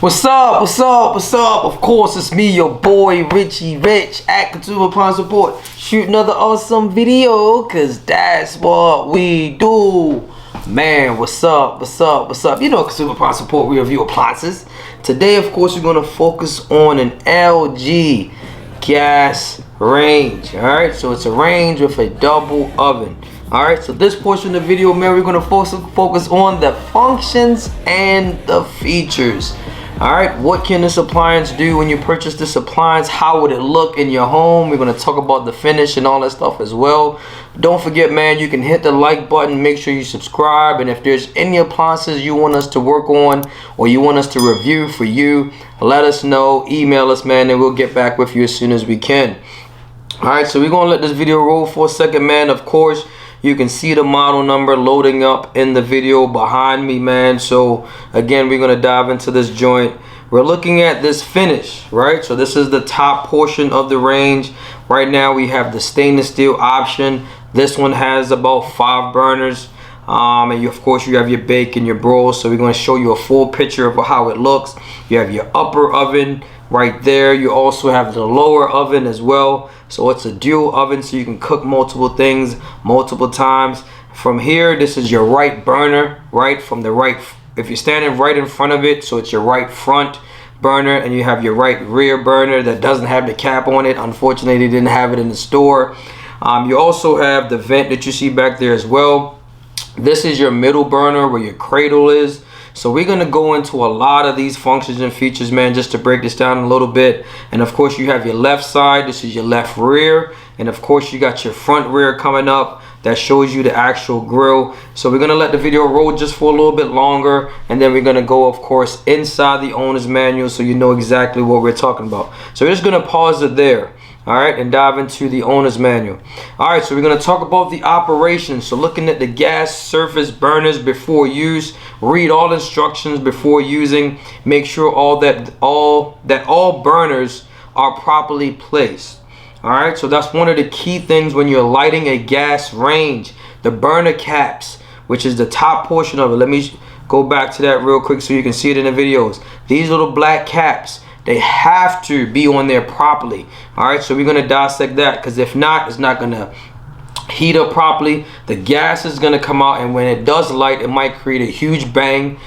What's up? What's up? What's up? Of course, it's me, your boy Richie Rich at Consumer Appliance Report. Shoot another awesome video, cause that's what we do. Man, what's up? What's up? What's up? You know, Consumer Appliance Report, we review appliances. Today, of course, we're gonna focus on an LG gas range. All right, so it's a range with a double oven. All right, so this portion of the video, man, we're gonna focus on the functions and the features. All right, what can this appliance do when you purchase this appliance? How would it look in your home? We're gonna talk about the finish and all that stuff as well. Don't forget, man, you can hit the like button, make sure you subscribe, and if there's any appliances you want us to work on or you want us to review for you, let us know, email us, man, and we'll get back with you as soon as we can. All right, so we're gonna let this video roll for a second, man. Of course, you can see the model number loading up in the video behind me, man. So again, we're gonna dive into this joint. We're looking at this finish, right? So this is the top portion of the range. Right now we have the stainless steel option. This one has about 5 burners. And of course you have your bake and your broil. So we're gonna show you a full picture of how it looks. You have your upper oven right there. You also have the lower oven as well. So it's a dual oven, so you can cook multiple things multiple times. From here, this is your right burner, right? From the right, if you're standing right in front of it, so it's your right front burner, and you have your right rear burner that doesn't have the cap on it. Unfortunately, they didn't have it in the store. You also have the vent that you see back there as well. This is your middle burner where your cradle is. So we're gonna go into a lot of these functions and features, man, just to break this down a little bit. And of course you have your left side, this is your left rear, and of course you got your front rear coming up that shows you the actual grill. So we're gonna let the video roll just for a little bit longer, and then we're gonna go, of course, inside the owner's manual so you know exactly what we're talking about. So we're just gonna pause it there. All right, and dive into the owner's manual. All right, so we're going to talk about the operation. So looking at the gas surface burners before use, read all instructions before using, make sure all burners are properly placed. All right, so that's one of the key things when you're lighting a gas range. The burner caps, which is the top portion of it. Let me go back to that real quick so you can see it in the videos. These little black caps, they have to be on there properly. All right, so we're gonna dissect that, because if not, it's not gonna heat up properly. The gas is gonna come out, and when it does light, it might create a huge bang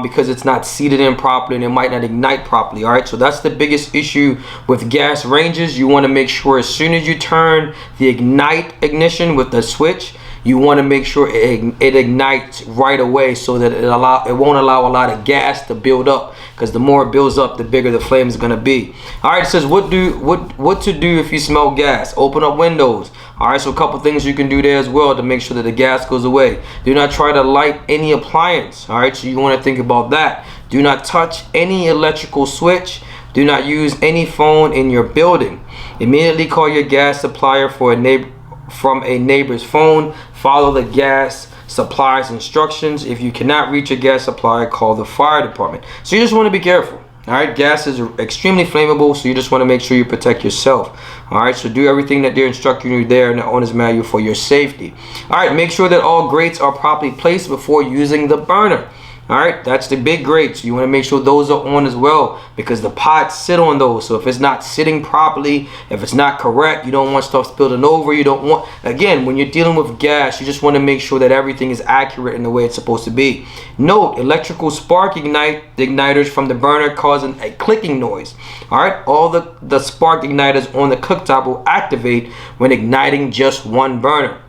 because it's not seated in properly, and it might not ignite properly. All right, so that's the biggest issue with gas ranges. You want to make sure as soon as you turn the ignition with the switch, you want to make sure it ignites right away, so that it won't allow a lot of gas to build up, because the more it builds up, the bigger the flame is going to be. All right, it says what to do if you smell gas. Open up windows. All right, so a couple things you can do there as well to make sure that the gas goes away. Do not try to light any appliance. All right, so you want to think about that. Do not touch any electrical switch. Do not use any phone in your building. Immediately call your gas supplier from a neighbor's phone. Follow the gas supplier's instructions. If you cannot reach a gas supplier, call the fire department. So you just want to be careful. All right, gas is extremely flammable, so you just want to make sure you protect yourself. All right, so do everything that they're instructing you there in the owner's manual for your safety. All right, make sure that all grates are properly placed before using the burner. All right, that's the big grates. You want to make sure those are on as well, because the pots sit on those. So if it's not sitting properly, if it's not correct, you don't want stuff spilling over. You don't want, again, when you're dealing with gas, you just want to make sure that everything is accurate in the way it's supposed to be. Note, electrical spark igniters from the burner causing a clicking noise. All right, all the spark igniters on the cooktop will activate when igniting just one burner.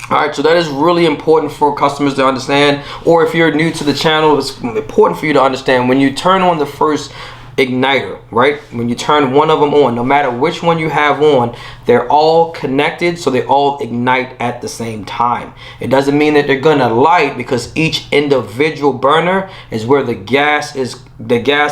All right, so that is really important for customers to understand, or if you're new to the channel, it's important for you to understand when you turn on the first igniter, right? When you turn one of them on, no matter which one you have on, they're all connected, so they all ignite at the same time. It doesn't mean that they're gonna light, because each individual burner is where the gas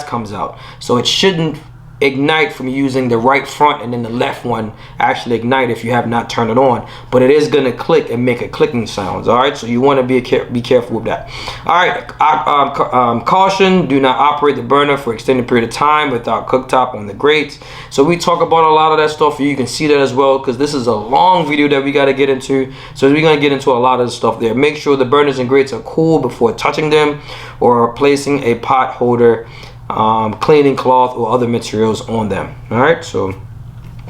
comes out. So it shouldn't ignite from using the right front, and then the left one actually ignite if you have not turned it on, but it is going to click and make a clicking sounds. All right, so you want to be careful with that. All right, caution: do not operate the burner for extended period of time without cooktop on the grates. So we talk about a lot of that stuff, and you can see that as well, because this is a long video that we got to get into. So we're going to get into a lot of the stuff there. Make sure the burners and grates are cool before touching them or placing a pot holder cleaning cloth or other materials on them. All right, so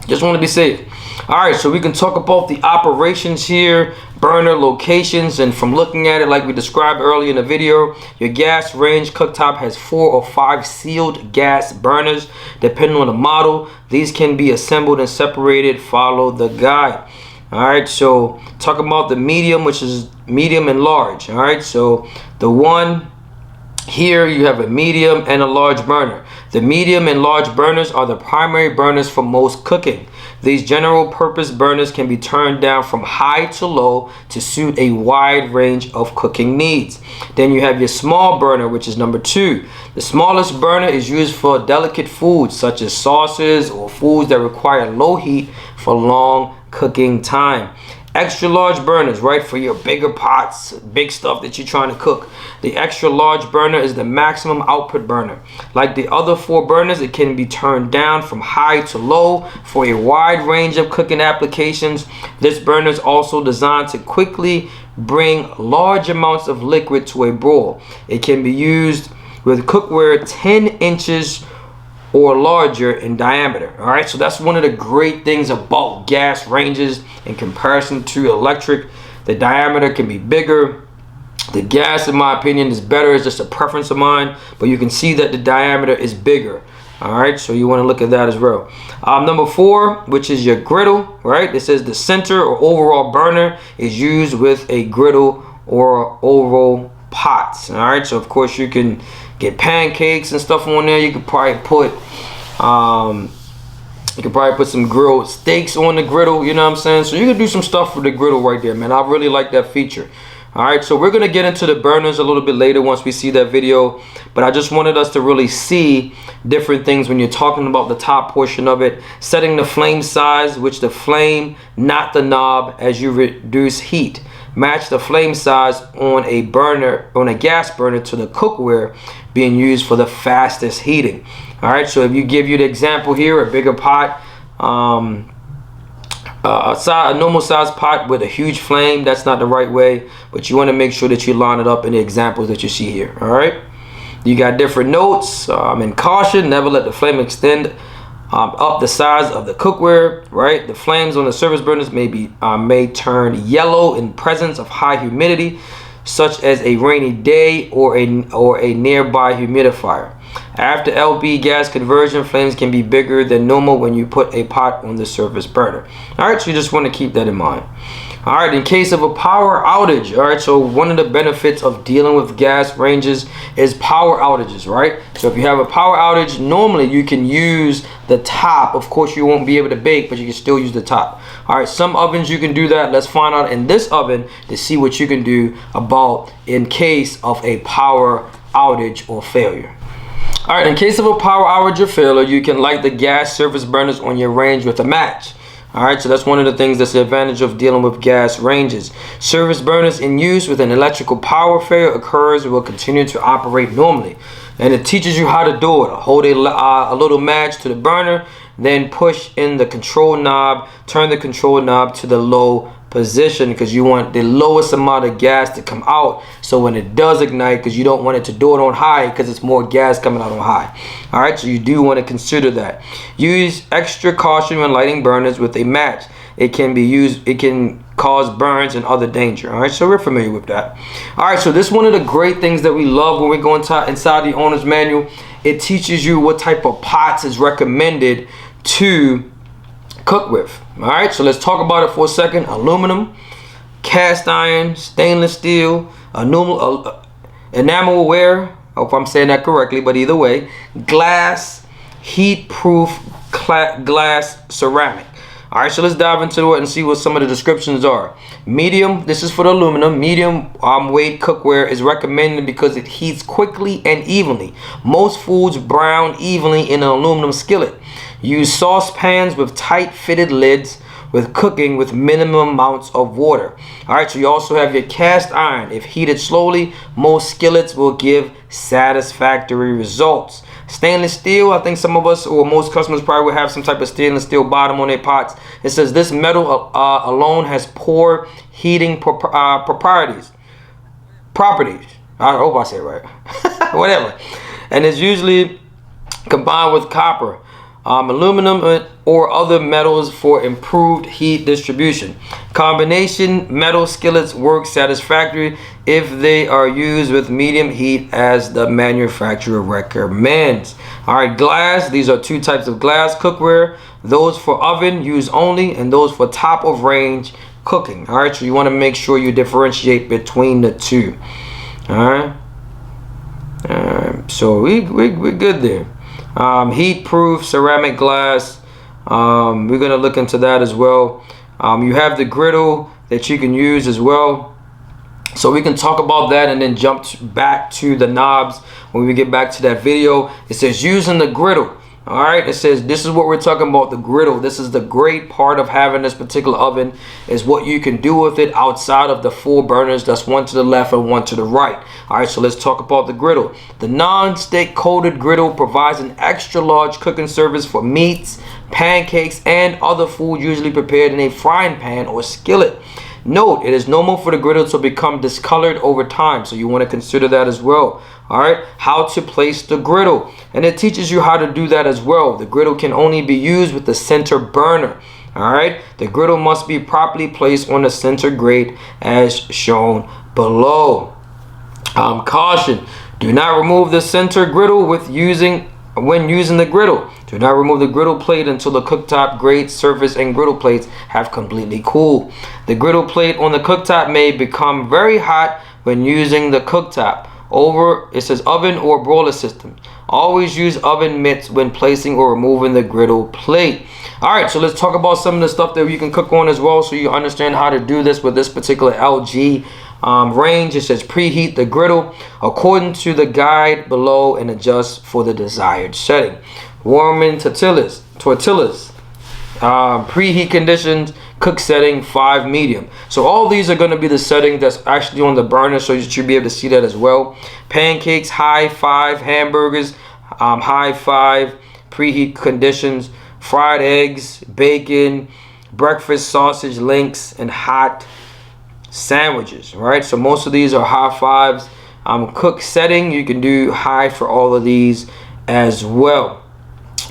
just want to be safe. All right, so we can talk about the operations here, burner locations, and from looking at it like we described earlier in the video, your gas range cooktop has 4 or 5 sealed gas burners depending on the model. These can be assembled and separated. Follow the guide. All right, so talk about the medium, which is medium and large. All right, so the one here, you have a medium and a large burner. The medium and large burners are the primary burners for most cooking. These general purpose burners can be turned down from high to low to suit a wide range of cooking needs. Then you have your small burner, which is number 2. The smallest burner is used for delicate foods such as sauces or foods that require low heat for long cooking time. Extra large burners, right, for your bigger pots, big stuff that you're trying to cook. The extra large burner is the maximum output burner. Like the other 4 burners, it can be turned down from high to low for a wide range of cooking applications. This burner is also designed to quickly bring large amounts of liquid to a boil. It can be used with cookware 10 inches or larger in diameter. All right, so that's one of the great things about gas ranges in comparison to electric. The diameter can be bigger. The gas, in my opinion, is better. It's just a preference of mine, but you can see that the diameter is bigger. All right, so you want to look at that as well. Number 4, which is your griddle, right? This is the center or overall burner is used with a griddle or oval pots. All right, so of course you can get pancakes and stuff on there. You could probably put some grilled steaks on the griddle, you know what I'm saying? So you can do some stuff with the griddle right there, man. I really like that feature. All right, so we're gonna get into the burners a little bit later once we see that video, but I just wanted us to really see different things when you're talking about the top portion of it. Setting the flame size, which the flame, not the knob, as you reduce heat. Match the flame size on a burner, on a gas burner, to the cookware being used for the fastest heating. All right, so if you give you the example here, a bigger pot, a normal size pot with a huge flame, that's not the right way, but you want to make sure that you line it up in the examples that you see here. All right, you got different notes. And caution, never let the flame extend up the size of the cookware, right? The flames on the service burners may turn yellow in presence of high humidity, such as a rainy day or a nearby humidifier. After LP gas conversion, flames can be bigger than normal when you put a pot on the service burner. All right, so you just want to keep that in mind. All right, in case of a power outage, all right, so one of the benefits of dealing with gas ranges is power outages, right? So if you have a power outage, normally you can use the top. Of course, you won't be able to bake, but you can still use the top. All right, some ovens you can do that. Let's find out in this oven to see what you can do about in case of a power outage or failure. All right, in case of a power outage or failure, you can light the gas service burners on your range with a match. All right, so that's one of the things that's the advantage of dealing with gas ranges. Service burners in use with an electrical power failure occurs will continue to operate normally. And it teaches you how to do it. Hold a little match to the burner, then push in the control knob, turn the control knob to the low position because you want the lowest amount of gas to come out, so when it does ignite, because you don't want it to do it on high because it's more gas coming out on high. All right, so you do want to consider that. Use extra caution when lighting burners with a match. It can cause burns and other danger. All right, so we're familiar with that. All right, so this is one of the great things that we love when we go inside the owner's manual. It teaches you what type of pots is recommended to cook with. All right, so let's talk about it for a second. Aluminum, cast iron, stainless steel, enamelware, I hope I'm saying that correctly, but either way, glass, heat proof glass, ceramic. All right, so let's dive into it and see what some of the descriptions are. Medium, this is for the aluminum. Medium weight cookware is recommended because it heats quickly and evenly. Most foods brown evenly in an aluminum skillet. Use saucepans with tight fitted lids with cooking with minimum amounts of water. All right, so you also have your cast iron. If heated slowly, most skillets will give satisfactory results. Stainless steel, I think some of us or most customers probably will have some type of stainless steel bottom on their pots. It says this metal alone has poor heating properties. I hope I say it right. Whatever. And it's usually combined with copper, aluminum, or other metals for improved heat distribution. Combination metal skillets work satisfactory if they are used with medium heat as the manufacturer recommends. Alright, glass. These are two types of glass cookware. Those for oven use only, and those for top of range cooking. Alright, so you want to make sure you differentiate between the two. Alright, so we're good there. Heat proof ceramic glass, we're going to look into that as well. You have the griddle that you can use as well, so we can talk about that and then jump back to the knobs when we get back to that video. It says using the griddle. All right, it says this is what we're talking about, the griddle. This is the great part of having this particular oven, is what you can do with it outside of the 4 burners. That's one to the left and one to the right. All right, so let's talk about the griddle. The non-stick coated griddle provides an extra large cooking surface for meats, pancakes, and other food usually prepared in a frying pan or skillet. Note, it is normal for the griddle to become discolored over time, so you want to consider that as well. All right, how to place the griddle, and it teaches you how to do that as well. The griddle can only be used with the center burner. All right, the griddle must be properly placed on the center grate as shown below. Caution: do not remove the center griddle when using the griddle. Do not remove the griddle plate until the cooktop grate surface and griddle plates have completely cooled. The griddle plate on the cooktop may become very hot when using the cooktop. It says oven or broiler system. Always use oven mitts when placing or removing the griddle plate. Alright, so let's talk about some of the stuff that you can cook on as well, so you understand how to do this with this particular LG range. It says preheat the griddle according to the guide below and adjust for the desired setting. Warming tortillas. Preheat conditions, cook setting 5 medium. So all these are going to be the setting that's actually on the burner, so you should be able to see that as well. Pancakes, high 5. Hamburgers, high 5. Preheat conditions. Fried eggs, bacon, breakfast sausage links, and hot sandwiches. Right, so most of these are high 5s. Cook setting, you can do high for all of these as well.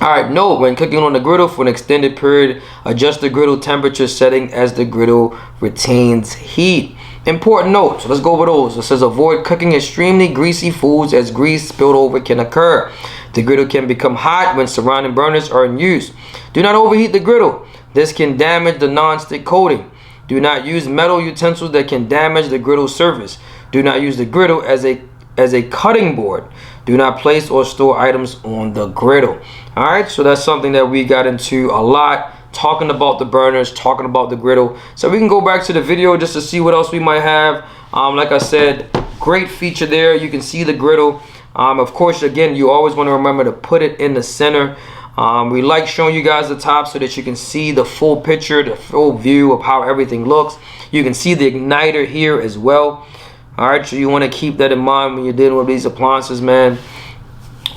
Alright, note, when cooking on the griddle for an extended period, adjust the griddle temperature setting as the griddle retains heat. Important note, so let's go over those. It says avoid cooking extremely greasy foods as grease spilled over can occur. The griddle can become hot when surrounding burners are in use. Do not overheat the griddle. This can damage the non-stick coating. Do not use metal utensils that can damage the griddle surface. Do not use the griddle as a cutting board. Do not place or store items on the griddle. All right, so that's something that we got into a lot, talking about the burners, talking about the griddle. So we can go back to the video just to see what else we might have. Like I said, great feature there. You can see the griddle. Of course, again, you always want to remember to put it in the center. We like showing you guys the top so that you can see the full picture, the full view of how everything looks. You can see the igniter here as well. All right, so you want to keep that in mind when you're dealing with these appliances, man.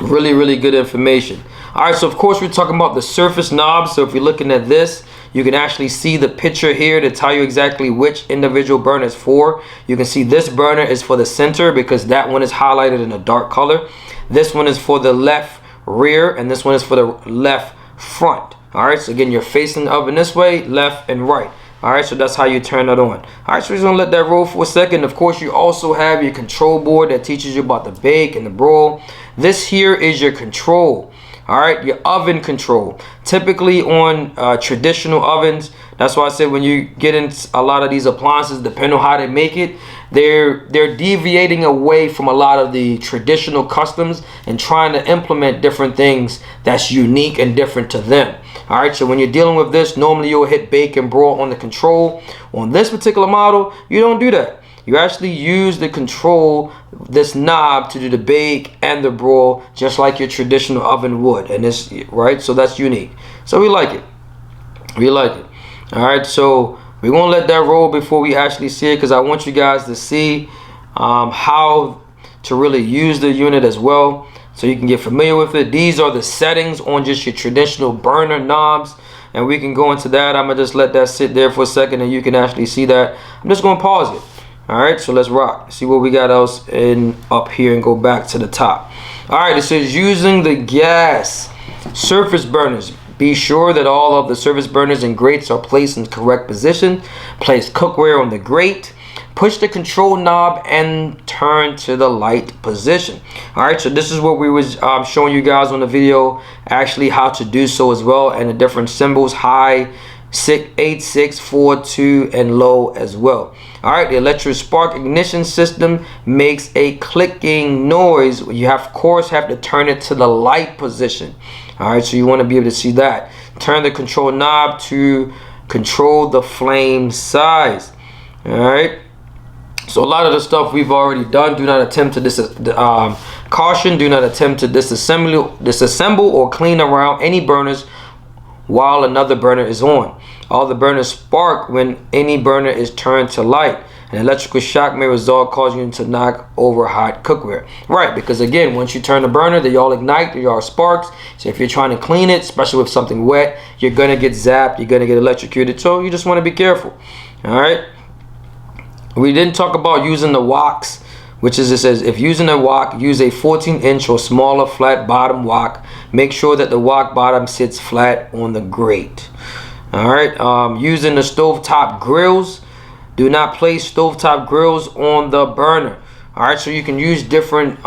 Really, really good information. All right, so of course we're talking about the surface knobs. So if you're looking at this, you can actually see the picture here to tell you exactly which individual burner is for. You can see this burner is for the center because that one is highlighted in a dark color. This one is for the left rear, and this one is for the left front. All right, so again, you're facing the oven this way, left and right. All right, so that's how you turn that on. All right, so we're just gonna let that roll for a second. Of course, you also have your control board that teaches you about the bake and the broil. This here is your control. All right, your oven control. Typically on traditional ovens, that's why I said when you get in a lot of these appliances, depending on how they make it, they're deviating away from a lot of the traditional customs and trying to implement different things that's unique and different to them. All right, so when you're dealing with this, normally you'll hit bake and broil on the control. On this particular model, you don't do that. You actually use the control, this knob, to do the bake and the broil, just like your traditional oven would. And this, right, so that's unique. So we like it. We like it. All right, so we're gonna let that roll before we actually see it, because I want you guys to see how to really use the unit as well, so you can get familiar with it. These are the settings on just your traditional burner knobs, and we can go into that. I'm gonna just let that sit there for a second and you can actually see that. I'm just gonna pause it. All right, so let's rock. See what we got else in up here and go back to the top. All right, it says using the gas surface burners. Be sure that all of the surface burners and grates are placed in correct position. Place cookware on the grate. Push the control knob and turn to the light position. All right, so this is what we was showing you guys on the video, actually how to do so as well, and the different symbols, high, 8, 6, 4, 2, and low as well. All right, the electric spark ignition system makes a clicking noise. You have, of course, have to turn it to the light position. All right, so you want to be able to see that. Turn the control knob to control the flame size. All right. So a lot of the stuff we've already done. Do not attempt to caution. Do not attempt to disassemble or clean around any burners while another burner is on. All the burners spark when any burner is turned to light. An electrical shock may result, causing you to knock over hot cookware. Right, because again, once you turn the burner, they all ignite, they all sparks. So if you're trying to clean it, especially with something wet, you're gonna get zapped, you're gonna get electrocuted. So you just want to be careful. All right. We didn't talk about using the woks, which is, it says, if using a wok, use a 14-inch or smaller flat bottom wok. Make sure that the wok bottom sits flat on the grate. All right, using the stovetop grills. Do not place stovetop grills on the burner. All right, so you can use different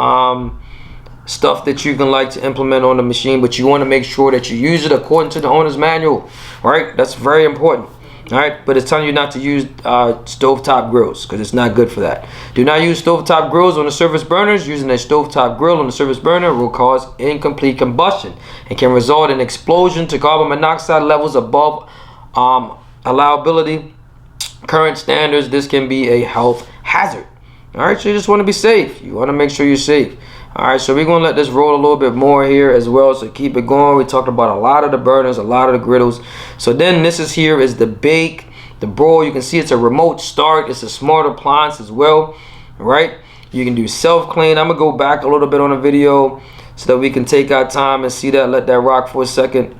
stuff that you can like to implement on the machine, but you want to make sure that you use it according to the owner's manual. All right, that's very important. All right, but it's telling you not to use stovetop grills because it's not good for that. Do not use stovetop grills on the surface burners. Using a stovetop grill on the surface burner will cause incomplete combustion and can result in explosion to carbon monoxide levels above allowability current standards. This can be a health hazard. All right, so you just want to be safe. You want to make sure you're safe. All right, so we're going to let this roll a little bit more here as well, so keep it going. We talked about a lot of the burners, a lot of the griddles. So then this is here is the bake, the broil. You can see it's a remote start. It's a smart appliance as well, right? You can do self-clean. I'm going to go back a little bit on the video so that we can take our time and see that, let that rock for a second.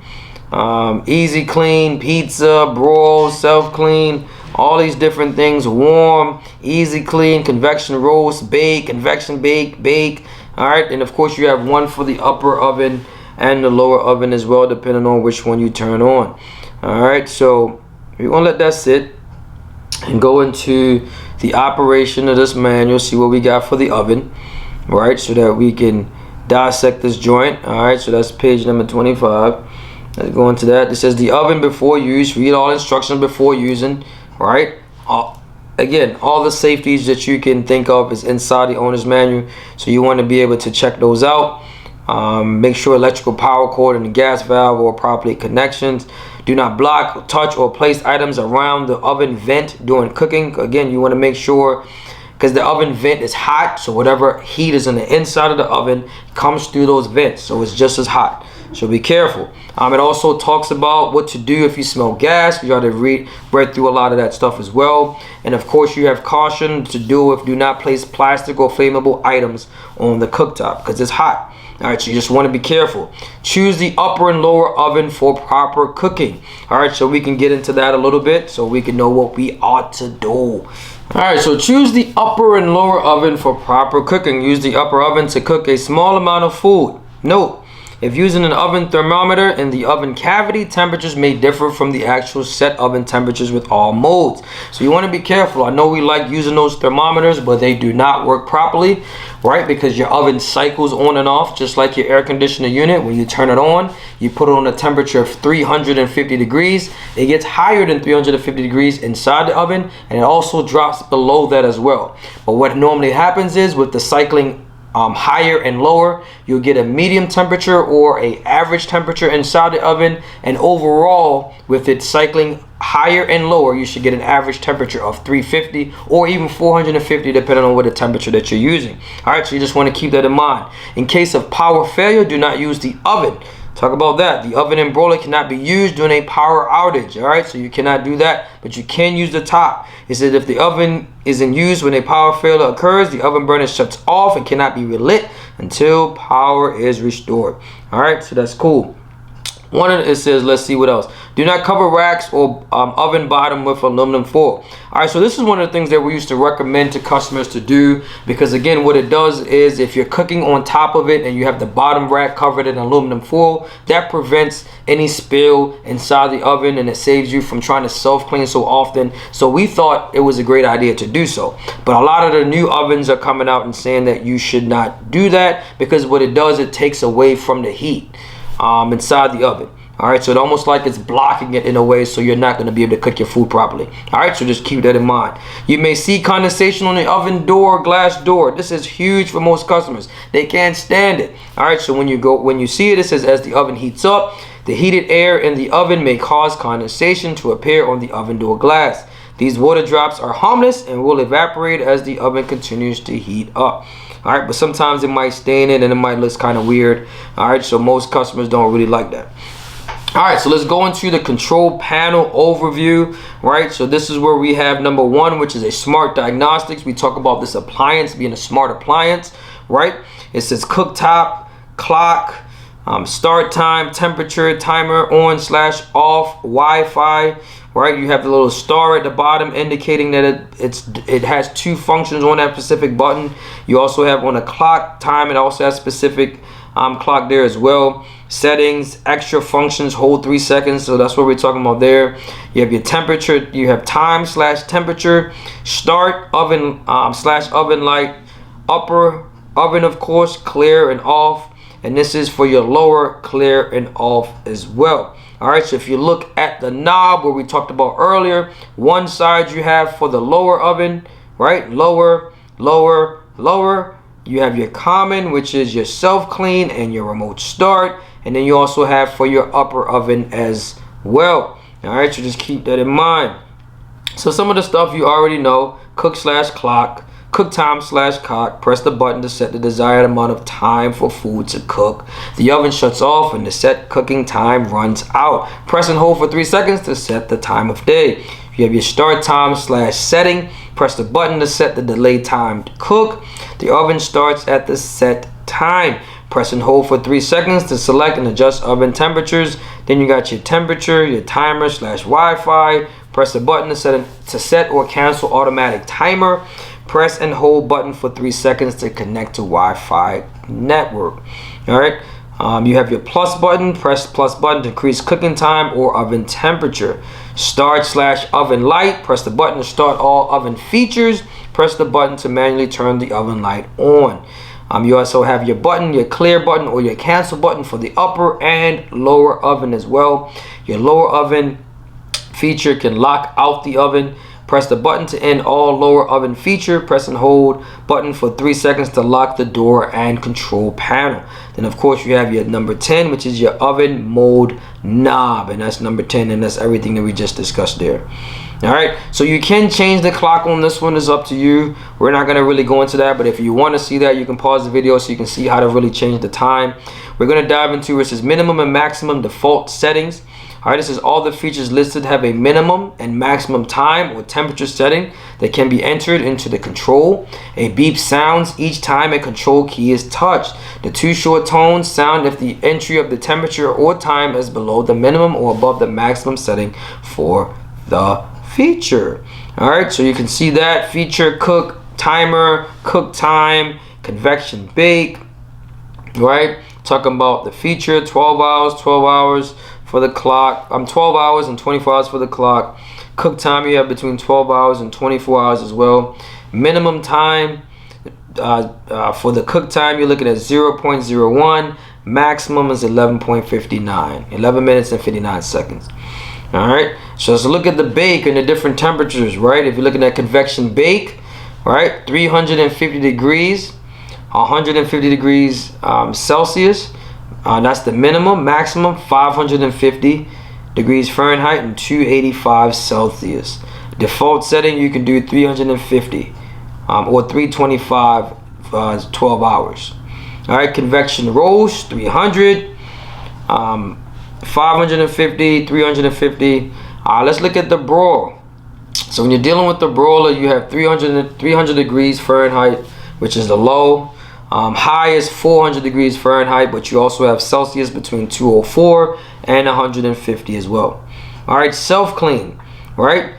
EasyClean, pizza, broil, self-clean, all these different things. Warm, EasyClean, convection roast, bake, convection bake. All right, and of course you have one for the upper oven and the lower oven as well, depending on which one you turn on. All right, so we're gonna let that sit and go into the operation of this manual, see what we got for the oven, right, so that we can dissect this joint. All right, so that's page number 25. Let's go into that. It says the oven before use. Read all instructions before using. Right. Again, all the safeties that you can think of is inside the owner's manual, so you want to be able to check those out. Make sure electrical power cord and the gas valve are properly connections. Do not block, touch, or place items around the oven vent during cooking. Again, you want to make sure, because the oven vent is hot, so whatever heat is in the inside of the oven comes through those vents, so it's just as hot. So be careful. It also talks about what to do if you smell gas. You got to read through a lot of that stuff as well. And of course, you have caution to do not place plastic or flammable items on the cooktop because it's hot. All right, so you just want to be careful. Choose the upper and lower oven for proper cooking. All right, so we can get into that a little bit so we can know what we ought to do. All right, so choose the upper and lower oven for proper cooking. Use the upper oven to cook a small amount of food. Note, if using an oven thermometer in the oven cavity, temperatures may differ from the actual set oven temperatures with all modes. So you want to be careful. I know we like using those thermometers, but they do not work properly, right? Because your oven cycles on and off, just like your air conditioner unit. When you turn it on, you put it on a temperature of 350 degrees. It gets higher than 350 degrees inside the oven, and it also drops below that as well. But what normally happens is with the cycling higher and lower, you'll get a medium temperature or a average temperature inside the oven, and overall with it cycling higher and lower, you should get an average temperature of 350 or even 450 depending on what the temperature that you're using. All right, so you just want to keep that in mind. In case of power failure, do not use the oven. Talk about that. The oven and broiler cannot be used during a power outage. All right, so you cannot do that, but you can use the top. It said if the oven is in use when a power failure occurs, the oven burner shuts off and cannot be relit until power is restored. All right, so that's cool. It says, let's see what else. Do not cover racks or oven bottom with aluminum foil. All right, so this is one of the things that we used to recommend to customers to do, because again, what it does is if you're cooking on top of it and you have the bottom rack covered in aluminum foil, that prevents any spill inside the oven, and it saves you from trying to self-clean so often. So we thought it was a great idea to do so. But a lot of the new ovens are coming out and saying that you should not do that, because what it does, it takes away from the heat inside the oven. All right, so it's almost like it's blocking it in a way, so you're not going to be able to cook your food properly. All right, so just keep that in mind. You may see condensation on the oven door, glass door. This is huge for most customers. They can't stand it. All right, so when you see it, it says as the oven heats up, the heated air in the oven may cause condensation to appear on the oven door glass. These water drops are harmless and will evaporate as the oven continues to heat up. All right, but sometimes it might stain it and it might look kind of weird. All right, so most customers don't really like that. All right, so let's go into the control panel overview. Right, so this is where we have number one, which is a smart diagnostics. We talk about this appliance being a smart appliance. Right, it says cooktop, clock, start time, temperature, timer, on/off, Wi-Fi. Right, you have the little star at the bottom indicating that it has two functions on that specific button. You also have on the clock time, it also has specific clock there as well. Settings, extra functions, hold 3 seconds, so that's what we're talking about there. You have your temperature, you have time/temperature, start, oven /oven light, upper oven, of course, clear and off, and this is for your lower, clear and off as well. All right, so if you look at the knob where we talked about earlier, one side you have for the lower oven, right? Lower, lower, lower. You have your common, which is your self-clean and your remote start. And then you also have for your upper oven as well. All right, so just keep that in mind. So some of the stuff you already know: cook/clock, cook time/clock. Press the button to set the desired amount of time for food to cook. The oven shuts off and the set cooking time runs out. Press and hold for 3 seconds to set the time of day. You have your start time/setting. Press the button to set the delay time to cook. The oven starts at the set time. Press and hold for 3 seconds to select and adjust oven temperatures. Then you got your temperature, your timer/Wi-Fi. Press the button to set or cancel automatic timer. Press and hold button for 3 seconds to connect to Wi-Fi network. All right. You have your plus button. Press plus button to increase cooking time or oven temperature. Start/oven light. Press the button to start all oven features. Press the button to manually turn the oven light on. You also have your button, your clear button or your cancel button for the upper and lower oven as well. Your lower oven feature can lock out the oven. Press the button to end all lower oven feature. Press and hold button for 3 seconds to lock the door and control panel. Then of course you have your number 10, which is your oven mode knob, and that's number 10, and that's everything that we just discussed there. All right, so you can change the clock on this one. Is up to you. We're not going to really go into that, but if you want to see that, you can pause the video so you can see how to really change the time. We're going to dive into it. It says minimum and maximum default settings. All right, this is all the features listed have a minimum and maximum time or temperature setting that can be entered into the control. A beep sounds each time a control key is touched. The two short tones sound if the entry of the temperature or time is below the minimum or above the maximum setting for the feature. All right, so you can see that feature: cook timer, cook time, convection bake. Right, talking about the feature: 12 hours for the clock. 12 hours and 24 hours for the clock. Cook time, you have between 12 hours and 24 hours as well. Minimum time for the cook time, you're looking at 0.01. Maximum is 11.59, 11 minutes and 59 seconds. All right, so let's look at the bake and the different temperatures. Right, if you're looking at convection bake, right, 350 degrees, 150 degrees Celsius. That's the minimum. Maximum 550 degrees Fahrenheit and 285 Celsius. Default setting, you can do 350 or 325 12 hours. All right, convection roast 300, 550, 350. Let's look at the broil. So when you're dealing with the broiler, you have 300 degrees Fahrenheit, which is the low. High is 400 degrees Fahrenheit, but you also have Celsius between 204 and 150 as well. All right, self-clean, right?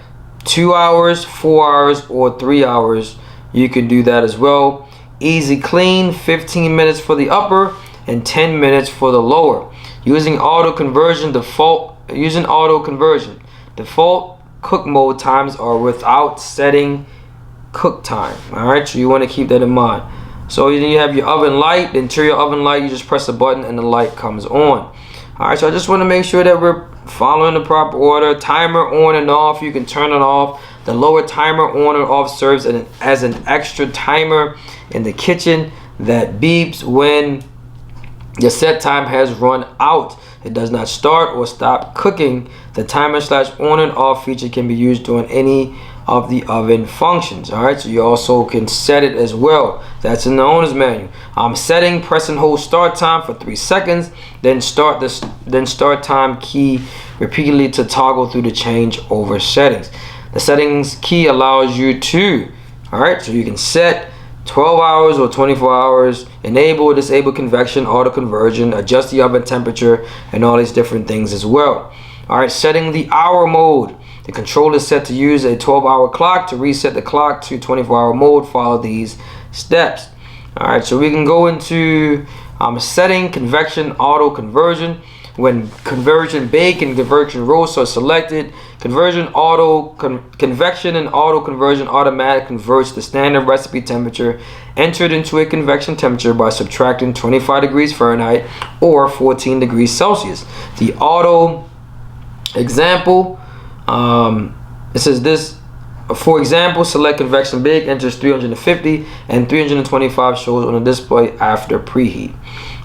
2 hours, 4 hours, or 3 hours. You can do that as well. EasyClean, 15 minutes for the upper and 10 minutes for the lower. Using auto conversion, default cook mode times are without setting cook time. All right, so you want to keep that in mind. So then you have your oven light, the interior oven light. You just press a button and the light comes on. All right, so I just want to make sure that we're following the proper order. Timer on and off, you can turn it off. The lower timer on or off serves as an extra timer in the kitchen that beeps when your set time has run out. It does not start or stop cooking. The timer / on and off feature can be used during any of the oven functions. All right, so you also can set it as well. That's in the owner's manual. Setting, press and hold start time for 3 seconds, then start time key repeatedly to toggle through the changeover settings. The settings key allows you to, all right, so you can set 12 hours or 24 hours, enable or disable convection, auto conversion, adjust the oven temperature, and all these different things as well. All right, setting the hour mode. The controller is set to use a 12-hour clock. To reset the clock to 24-hour mode, follow these steps. All right, so we can go into setting convection auto conversion. When conversion bake and convection roast are selected, convection convection and auto conversion automatic converts the standard recipe temperature entered into a convection temperature by subtracting 25 degrees Fahrenheit or 14 degrees Celsius. The auto example, it says this. For example, select convection bake, enters 350 and 325 shows on the display after preheat.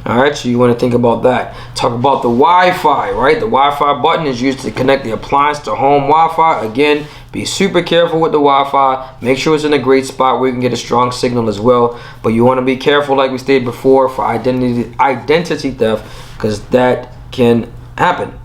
All right, so you want to think about that. Talk about the Wi-Fi, right? The Wi-Fi button is used to connect the appliance to home Wi-Fi. Again, be super careful with the Wi-Fi. Make sure it's in a great spot where you can get a strong signal as well. But you want to be careful, like we stated before, for identity theft, because that can happen.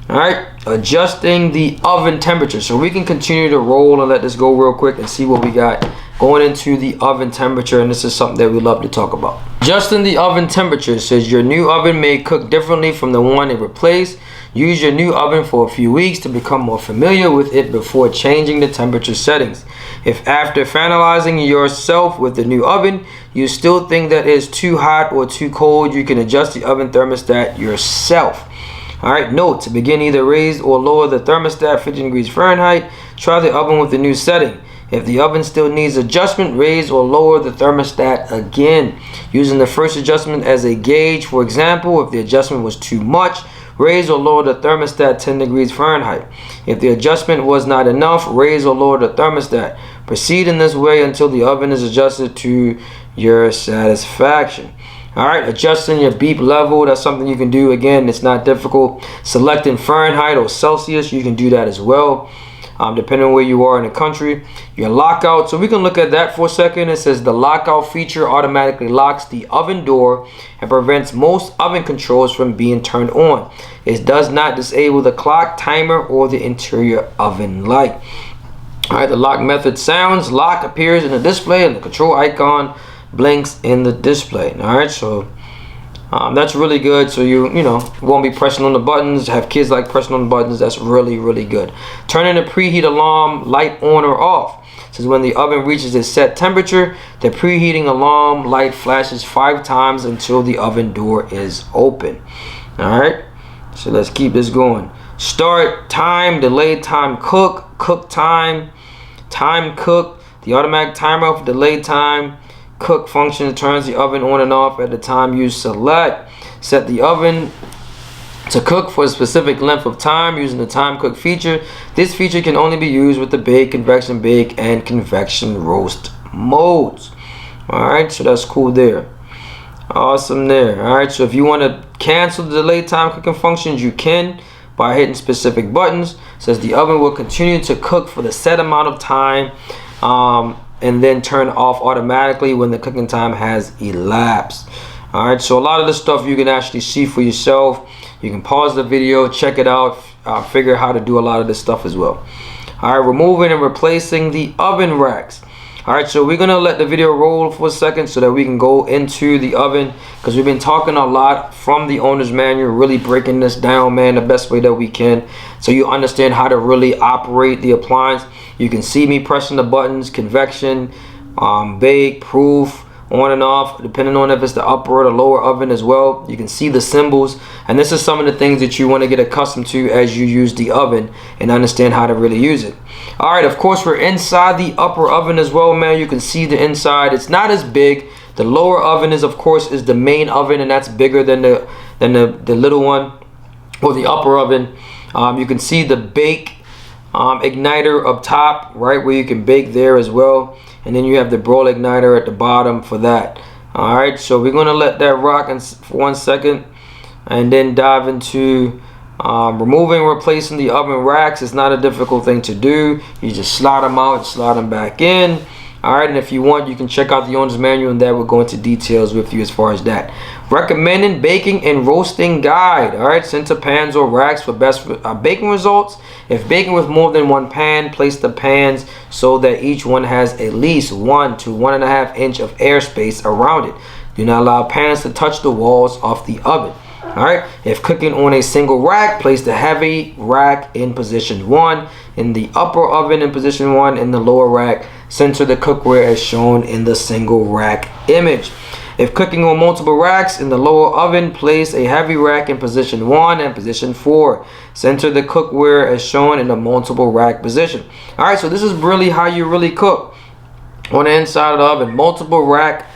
All right, adjusting the oven temperature. So we can continue to roll and let this go real quick and see what we got going into the oven temperature, and this is something that we love to talk about. Adjusting the oven temperature says your new oven may cook differently from the one it replaced. Use your new oven for a few weeks to become more familiar with it before changing the temperature settings. If after finalizing yourself with the new oven, you still think that it is too hot or too cold, you can adjust the oven thermostat yourself. All right, note to begin, either raise or lower the thermostat 50 degrees Fahrenheit. Try the oven with the new setting. If the oven still needs adjustment, raise or lower the thermostat again. Using the first adjustment as a gauge, for example, if the adjustment was too much, raise or lower the thermostat 10 degrees Fahrenheit. If the adjustment was not enough, raise or lower the thermostat. Proceed in this way until the oven is adjusted to your satisfaction. All right, adjusting your beep level, that's something you can do. Again, it's not difficult. Selecting Fahrenheit or Celsius, you can do that as well, depending on where you are in the country. Your lockout, so we can look at that for a second. It says the lockout feature automatically locks the oven door and prevents most oven controls from being turned on. It does not disable the clock, timer, or the interior oven light. All right, the lock method sounds. Lock appears in the display and the control icon blinks in the display. All right, so that's really good. So you won't be pressing on the buttons. Have kids like pressing on the buttons. That's really good. Turning the preheat alarm light on or off. Says when the oven reaches its set temperature, the preheating alarm light flashes 5 times until the oven door is open. All right, so let's keep this going. Start time, delay time, cook time, time cook. The automatic timer for delay time cook function turns the oven on and off at the time you select. Set the oven to cook for a specific length of time using the time cook feature. This feature can only be used with the bake, convection bake, and convection roast modes. All right, so that's cool there. Awesome there. All right, so if you want to cancel the delay time cooking functions, you can by hitting specific buttons. It says the oven will continue to cook for the set amount of time and then turn off automatically when the cooking time has elapsed. All right, so a lot of this stuff you can actually see for yourself. You can pause the video, check it out, figure out how to do a lot of this stuff as well. All right, removing and replacing the oven racks. Alright, so we're gonna let the video roll for a second so that we can go into the oven, because we've been talking a lot from the owner's manual, really breaking this down, man, the best way that we can, so you understand how to really operate the appliance. You can see me pressing the buttons: convection, bake, proof, on and off, depending on if it's the upper or the lower oven as well. You can see the symbols, and this is some of the things that you want to get accustomed to as you use the oven and understand how to really use it. All right, of course, we're inside the upper oven as well, man. You can see the inside. It's not as big. The lower oven is, of course, is the main oven, and that's bigger than the little one, or the upper oven. You can see the bake igniter up top, right, where you can bake there as well. And then you have the broil igniter at the bottom for that. All right, so we're gonna let that rock for 1 second, and then dive into removing and replacing the oven racks. It's not a difficult thing to do. You just slide them out, slide them back in. All right, and if you want, you can check out the owner's manual, and that will go into details with you as far as that. Recommended baking and roasting guide. All right, center pans or racks for best baking results. If baking with more than one pan, place the pans so that each one has at least 1 to 1.5 inch of airspace around it. Do not allow pans to touch the walls of the oven. All right, if cooking on a single rack, place the heavy rack in position 1, in the upper oven in position 1, in the lower rack. Center the cookware as shown in the single rack image. If cooking on multiple racks, in the lower oven, place a heavy rack in position 1 and position 4. Center the cookware as shown in the multiple rack position. All right, so this is really how you really cook on the inside of the oven. Multiple rack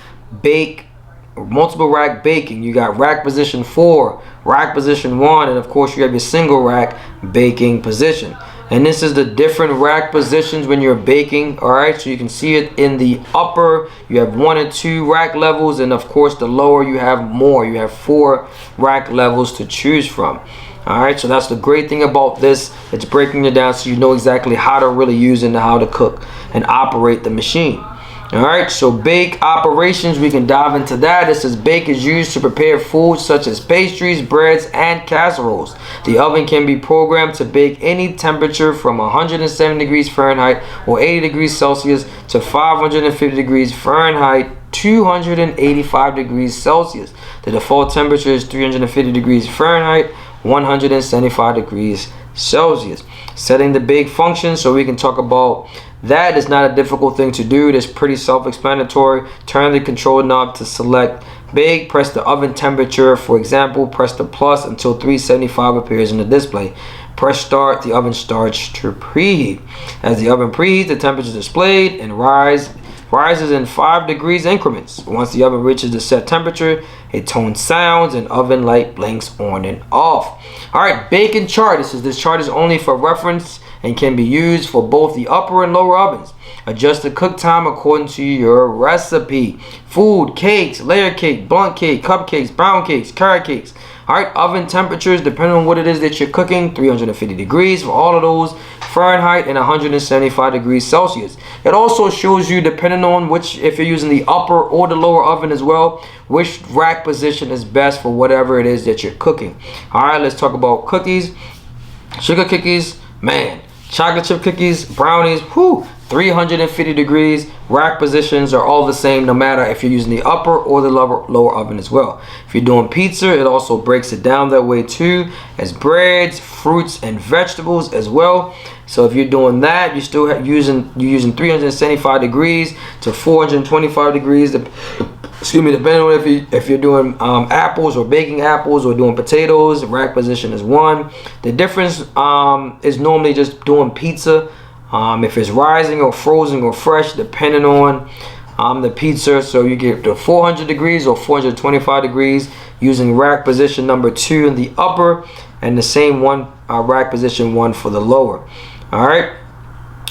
baking. You got rack position 4, rack position 1, and of course you have your single rack baking position. And this is the different rack positions when you're baking. All right, so you can see it in the upper, you have 1 and 2 rack levels, and of course the lower you have more. You have 4 rack levels to choose from. All right, so that's the great thing about this. It's breaking it down so you know exactly how to really use it and how to cook and operate the machine. All right, so bake operations, we can dive into that. This is bake is used to prepare foods such as pastries, breads, and casseroles. The oven can be programmed to bake any temperature from 107 degrees Fahrenheit or 80 degrees Celsius to 550 degrees Fahrenheit, 285 degrees Celsius. The default temperature is 350 degrees Fahrenheit, 175 degrees Celsius. Setting the bake function, so we can talk about that. Is not a difficult thing to do. It is pretty self-explanatory. Turn the control knob to select bake. Press the oven temperature. For example, press the plus until 375 appears in the display. Press start. The oven starts to preheat. As the oven preheats, the temperature is displayed and rises in 5 degrees increments. Once the oven reaches the set temperature, a tone sounds and oven light blinks on and off. All right, baking chart. This chart is only for reference and can be used for both the upper and lower ovens. Adjust the cook time according to your recipe. Food, cakes, layer cake, blunt cake, cupcakes, pound cakes, carrot cakes. All right, oven temperatures, depending on what it is that you're cooking, 350 degrees for all of those, Fahrenheit, and 175 degrees Celsius. It also shows you, depending on if you're using the upper or the lower oven as well, which rack position is best for whatever it is that you're cooking. All right, let's talk about cookies. Sugar cookies, man. Chocolate chip cookies, brownies, 350 degrees. Rack positions are all the same, no matter if you're using the upper or the lower oven as well. If you're doing pizza, it also breaks it down that way too, as breads, fruits, and vegetables as well. So if you're doing that, you're still using 375 degrees to 425 degrees. Depending on if you're doing apples or baking apples or doing potatoes, rack position is 1. The difference is normally just doing pizza. If it's rising or frozen or fresh, depending on the pizza. So you get to 400 degrees or 425 degrees using rack position number 2 in the upper, and the same rack position 1 for the lower. All right.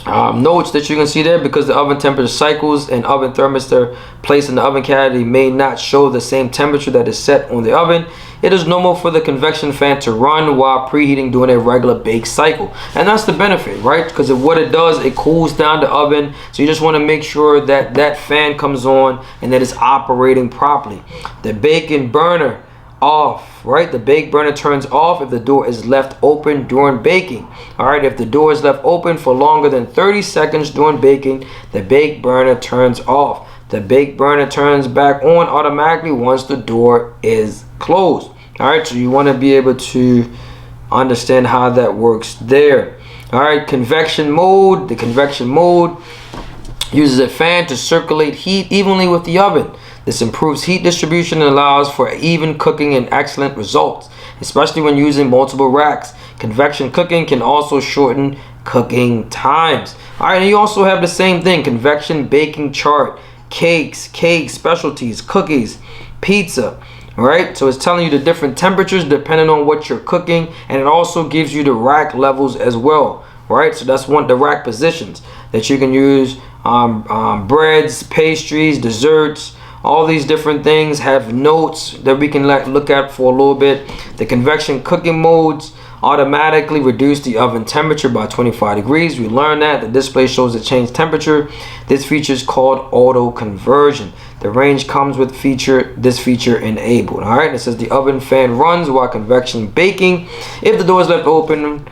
Notes that you can see there, because the oven temperature cycles and oven thermistor placed in the oven cavity may not show the same temperature that is set on the oven. It is normal for the convection fan to run while preheating during a regular bake cycle, and that's the benefit, right? Because what it does, it cools down the oven, so you just want to make sure that that fan comes on and that it's operating properly. The baking burner off, right? The bake burner turns off if the door is left open during baking. All right, if the door is left open for longer than 30 seconds during baking, the bake burner turns off. The bake burner turns back on automatically once the door is closed. All right, so you want to be able to understand how that works there. All right, convection mode. The convection mode uses a fan to circulate heat evenly with the oven. This improves heat distribution and allows for even cooking and excellent results, especially when using multiple racks. Convection cooking can also shorten cooking times. All right, and you also have the same thing, convection baking chart, cakes, specialties, cookies, pizza. All right, so it's telling you the different temperatures depending on what you're cooking, and it also gives you the rack levels as well. Right, so that's the rack positions that you can use. Breads, pastries, desserts, all these different things have notes that we can look at for a little bit. The convection cooking modes automatically reduce the oven temperature by 25 degrees. We learned that. The display shows the change temperature. This feature is called auto conversion. The range comes with this feature enabled. All right, it says the oven fan runs while convection baking if the door is left open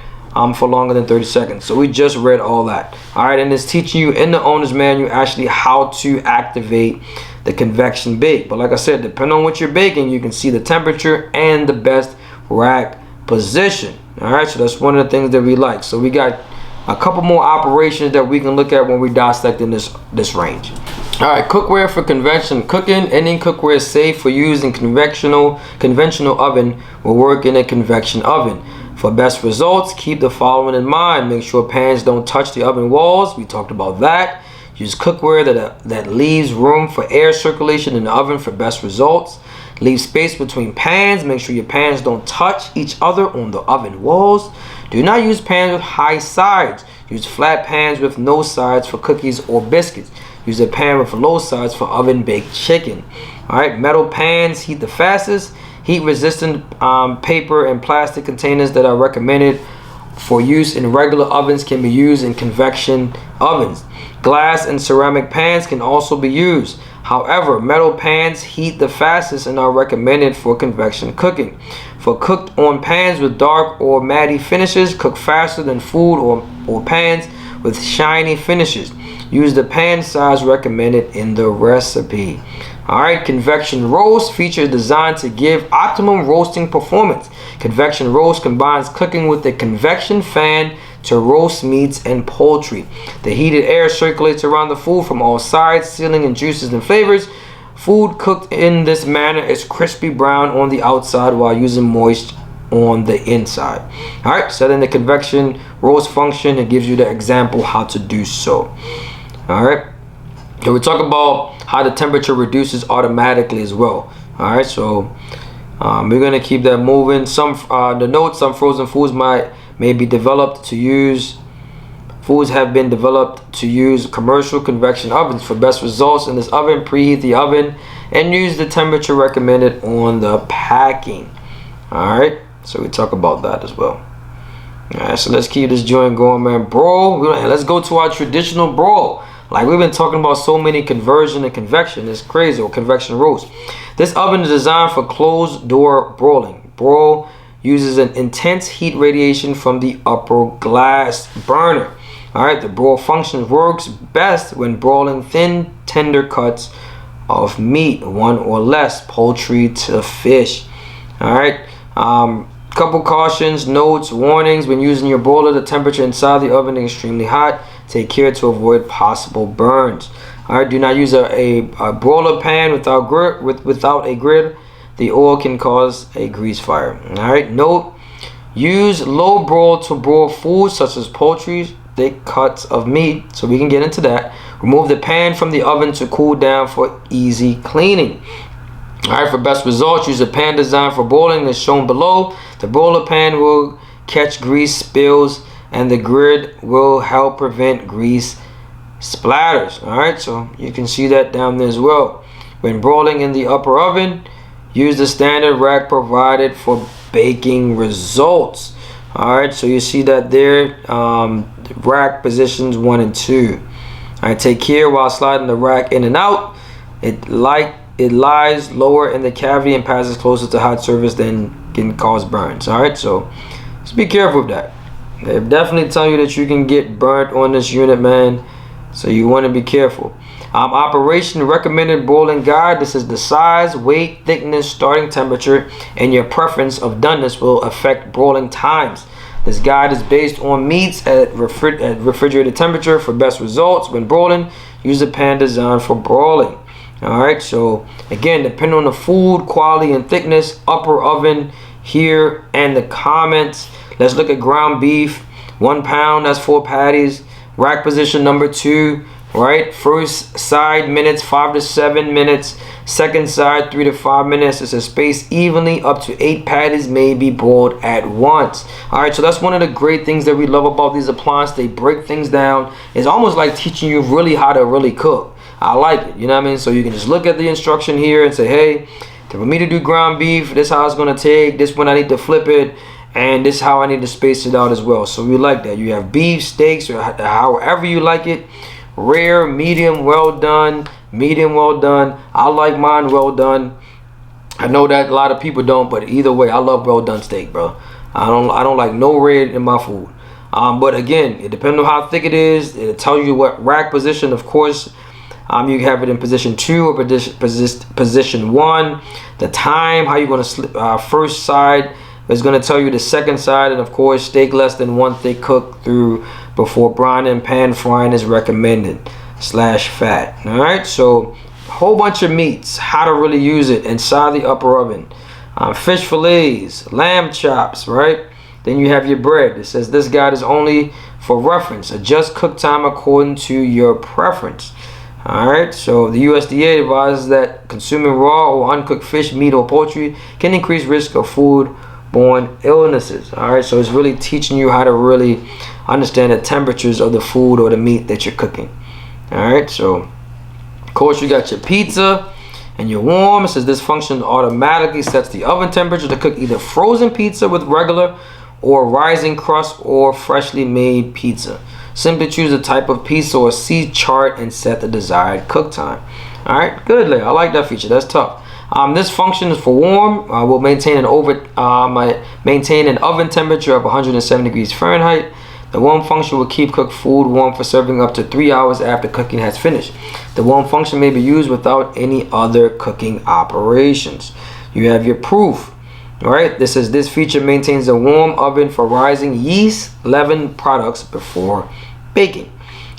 for longer than 30 seconds. So we just read all that. All right, and it's teaching you in the owner's manual actually how to activate the convection bake. But like I said, depending on what you're baking, you can see the temperature and the best rack position. All right, so that's one of the things that we like. So we got a couple more operations that we can look at when we dissecting this range. All right, cookware for convection cooking. Any cookware safe for use in conventional oven will work in a convection oven. For best results, keep the following in mind. Make sure pans don't touch the oven walls. We talked about that. Use cookware that leaves room for air circulation in the oven for best results. Leave space between pans. Make sure your pans don't touch each other on the oven walls. Do not use pans with high sides. Use flat pans with no sides for cookies or biscuits. Use a pan with low sides for oven baked chicken. All right, metal pans heat the fastest. Heat resistant paper and plastic containers that are recommended for use in regular ovens can be used in convection ovens. Glass and ceramic pans can also be used. However, metal pans heat the fastest and are recommended for convection cooking. For cooked on pans with dark or matte finishes, cook faster than food or pans with shiny finishes. Use the pan size recommended in the recipe. All right, convection roast feature designed to give optimum roasting performance. Convection roast combines cooking with a convection fan to roast meats and poultry. The heated air circulates around the food from all sides, sealing in juices and flavors. Food cooked in this manner is crispy brown on the outside while using moist on the inside. All right, so then the convection roast function, it gives you the example how to do so. All right, so we talk about how the temperature reduces automatically as well. All right, so we're gonna keep that moving. The notes, some frozen foods may be developed to use. Foods have been developed to use commercial convection ovens. For best results in this oven, preheat the oven and use the temperature recommended on the packing. All right, so we talk about that as well. All right, so let's keep this joint going, man. Bro, let's go to our traditional broil. Like we've been talking about so many conversion and convection. It's crazy, or convection roast. This oven is designed for closed door broiling. Broil uses an intense heat radiation from the upper glass burner. All right, the broil function works best when broiling thin, tender cuts of meat, one or less, poultry to fish. All right, couple cautions, notes, warnings. When using your broiler, the temperature inside the oven is extremely hot. Take care to avoid possible burns. All right, do not use a broiler pan without a grid. The oil can cause a grease fire. All right, note, use low broil to broil foods such as poultry, thick cuts of meat. So we can get into that. Remove the pan from the oven to cool down for easy cleaning. All right, for best results, use a pan designed for broiling as shown below. The broiler pan will catch grease spills and the grid will help prevent grease splatters. All right, so you can see that down there as well. When broiling in the upper oven, use the standard rack provided for baking results. All right, so you see that there, rack positions 1 and 2. All right, take care while sliding the rack in and out. it lies lower in the cavity and passes closer to hot surface than can cause burns. All right, so just be careful with that. They definitely tell you that you can get burnt on this unit, man, so you want to be careful. Operation recommended broiling guide. This is the size, weight, thickness, starting temperature, and your preference of doneness will affect broiling times. This guide is based on meats at refrigerated temperature for best results when broiling. Use a pan designed for broiling. All right, so again, depending on the food quality and thickness, upper oven here and the comments. Let's look at ground beef. 1 pound, that's 4 patties. Rack position number 2. Right, first side minutes 5 to 7 minutes, second side 3 to 5 minutes. It's a spaced evenly. Up to 8 patties may be broiled at once. All right, so that's one of the great things that we love about these appliances. They break things down. It's almost like teaching you really how to really cook. I like it, you know what I mean? So you can just look at the instruction here and say, hey, for me to do ground beef, this is how it's gonna take, this one I need to flip it, and this is how I need to space it out as well. So we like that. You have beef, steaks, or however you like it. Rare, medium, well done, medium, well done. I like mine well done. I know that a lot of people don't, but either way, I love well done steak, bro. I don't like no red in my food. But again, it depends on how thick it is. It'll tell you what rack position, of course. You have it in position 2 or position 1. The time, how you're gonna slip, first side is gonna tell you the second side, and of course, steak less than 1 thick cook through before brining. Pan frying is recommended /fat. All right, so a whole bunch of meats, how to really use it inside the upper oven. Fish fillets, lamb chops, right? Then you have your bread. It says this guide is only for reference. Adjust cook time according to your preference. All right, so the USDA advises that consuming raw or uncooked fish, meat, or poultry can increase risk of food-borne illnesses. All right, so it's really teaching you how to really understand the temperatures of the food or the meat that you're cooking. All right, so of course you got your pizza and your warm. It says this function automatically sets the oven temperature to cook either frozen pizza with regular or rising crust or freshly made pizza. Simply choose a type of pizza or see chart and set the desired cook time. All right, good, Larry. I like that feature. That's tough. This function is for warm. Will maintain an oven temperature of 107 degrees Fahrenheit. The warm function will keep cooked food warm for serving up to 3 hours after cooking has finished. The warm function may be used without any other cooking operations. You have your proof. All right, this feature maintains a warm oven for rising yeast leaven products before baking.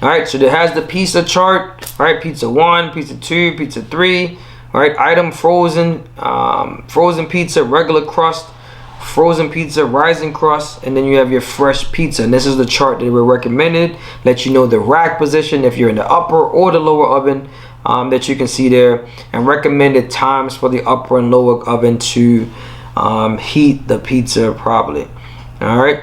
All right, so it has the pizza chart. All right, pizza 1, pizza 2, pizza 3. All right, item frozen, frozen pizza, regular crust, frozen pizza, rising crust, and then you have your fresh pizza. And this is the chart that we recommended. Let you know the rack position if you're in the upper or the lower oven that you can see there, and recommended times for the upper and lower oven to heat the pizza properly. All right,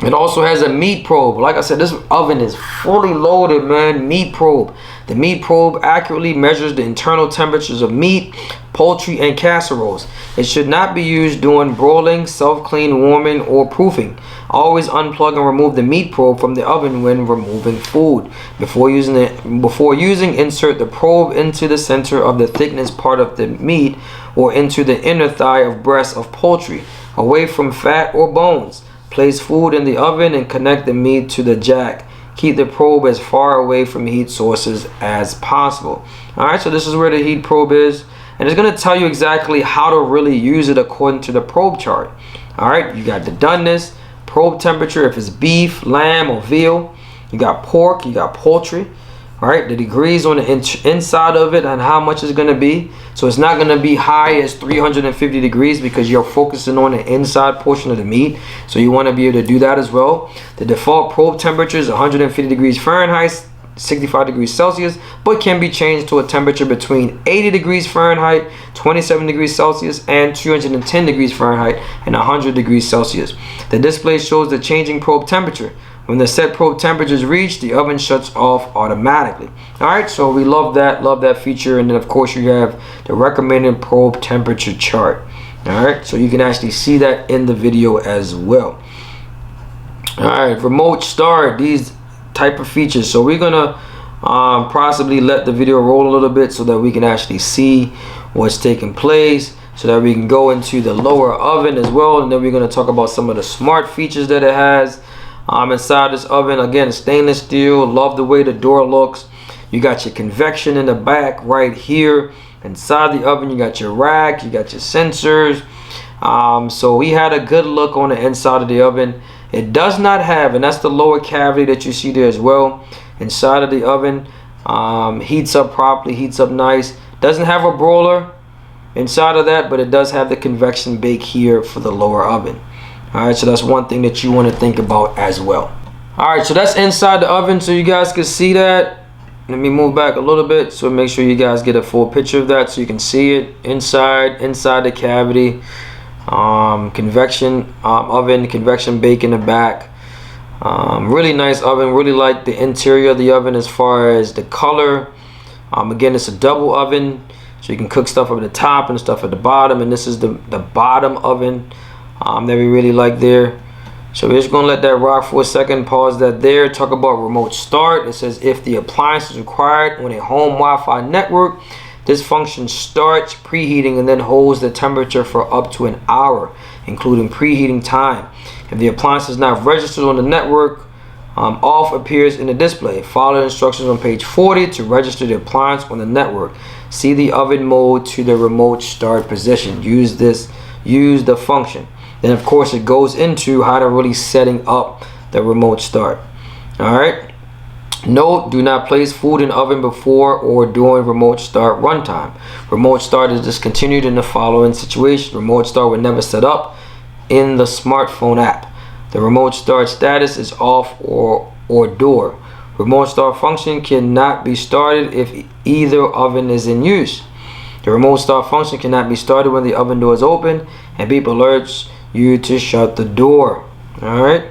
it also has a meat probe. Like I said, this oven is fully loaded, man. Meat probe. The meat probe accurately measures the internal temperatures of meat, poultry, and casseroles. It should not be used during broiling, self-clean, warming, or proofing. Always unplug and remove the meat probe from the oven when removing food. Before using, insert the probe into the center of the thickness part of the meat or into the inner thigh of breast of poultry, away from fat or bones. Place food in the oven and connect the meat to the jack. Keep the probe as far away from heat sources as possible. All right, so this is where the heat probe is, and it's going to tell you exactly how to really use it according to the probe chart. All right, you got the doneness, probe temperature if it's beef, lamb, or veal. You got pork, you got poultry. All right, the degrees on the inside of it and how much it's going to be. So it's not going to be high as 350 degrees because you're focusing on the inside portion of the meat. So you want to be able to do that as well. The default probe temperature is 150 degrees Fahrenheit, 65 degrees Celsius, but can be changed to a temperature between 80 degrees Fahrenheit, 27 degrees Celsius, and 210 degrees Fahrenheit and 100 degrees Celsius. The display shows the changing probe temperature. When the set probe temperature is reached, the oven shuts off automatically. All right, so we love that feature. And then of course you have the recommended probe temperature chart. All right, so you can actually see that in the video as well. All right, remote start, these type of features. So we're gonna possibly let the video roll a little bit so that we can actually see what's taking place, so that we can go into the lower oven as well. And then we're going to talk about some of the smart features that it has inside this oven. Again, stainless steel. Love the way the door looks. You got your convection in the back right here. Inside the oven, you got your rack, you got your sensors. So we had a good look on the inside of the oven. It does not have, and that's the lower cavity that you see there as well. Inside of the oven, heats up properly, heats up nice. Doesn't have a broiler inside of that, but it does have the convection bake here for the lower oven. All right, so that's one thing that you want to think about as well. All right, so that's inside the oven, so you guys can see that. Let me move back a little bit so make sure you guys get a full picture of that so you can see it inside the cavity. Convection oven, convection bake in the back. Really nice oven. Really like the interior of the oven as far as the color. Again, it's a double oven, so you can cook stuff up at the top and stuff at the bottom. And this is the bottom oven that we really like there. So we're just gonna let that rock for a second. Pause that there. Talk about remote start. It says if the appliance is required on a home Wi-Fi network, this function starts preheating and then holds the temperature for up to an hour, including preheating time. If the appliance is not registered on the network, off appears in the display. Follow the instructions on page 40 to register the appliance on the network. See the oven mode to the remote start position. Use the function. Then of course it goes into how to really setting up the remote start. All right. Note, do not place food in oven before or during remote start runtime. Remote start is discontinued in the following situation. Remote start would never set up in the smartphone app. The remote start status is off or door. Remote start function cannot be started if either oven is in use. The remote start function cannot be started when the oven door is open and beep alerts you to shut the door. All right.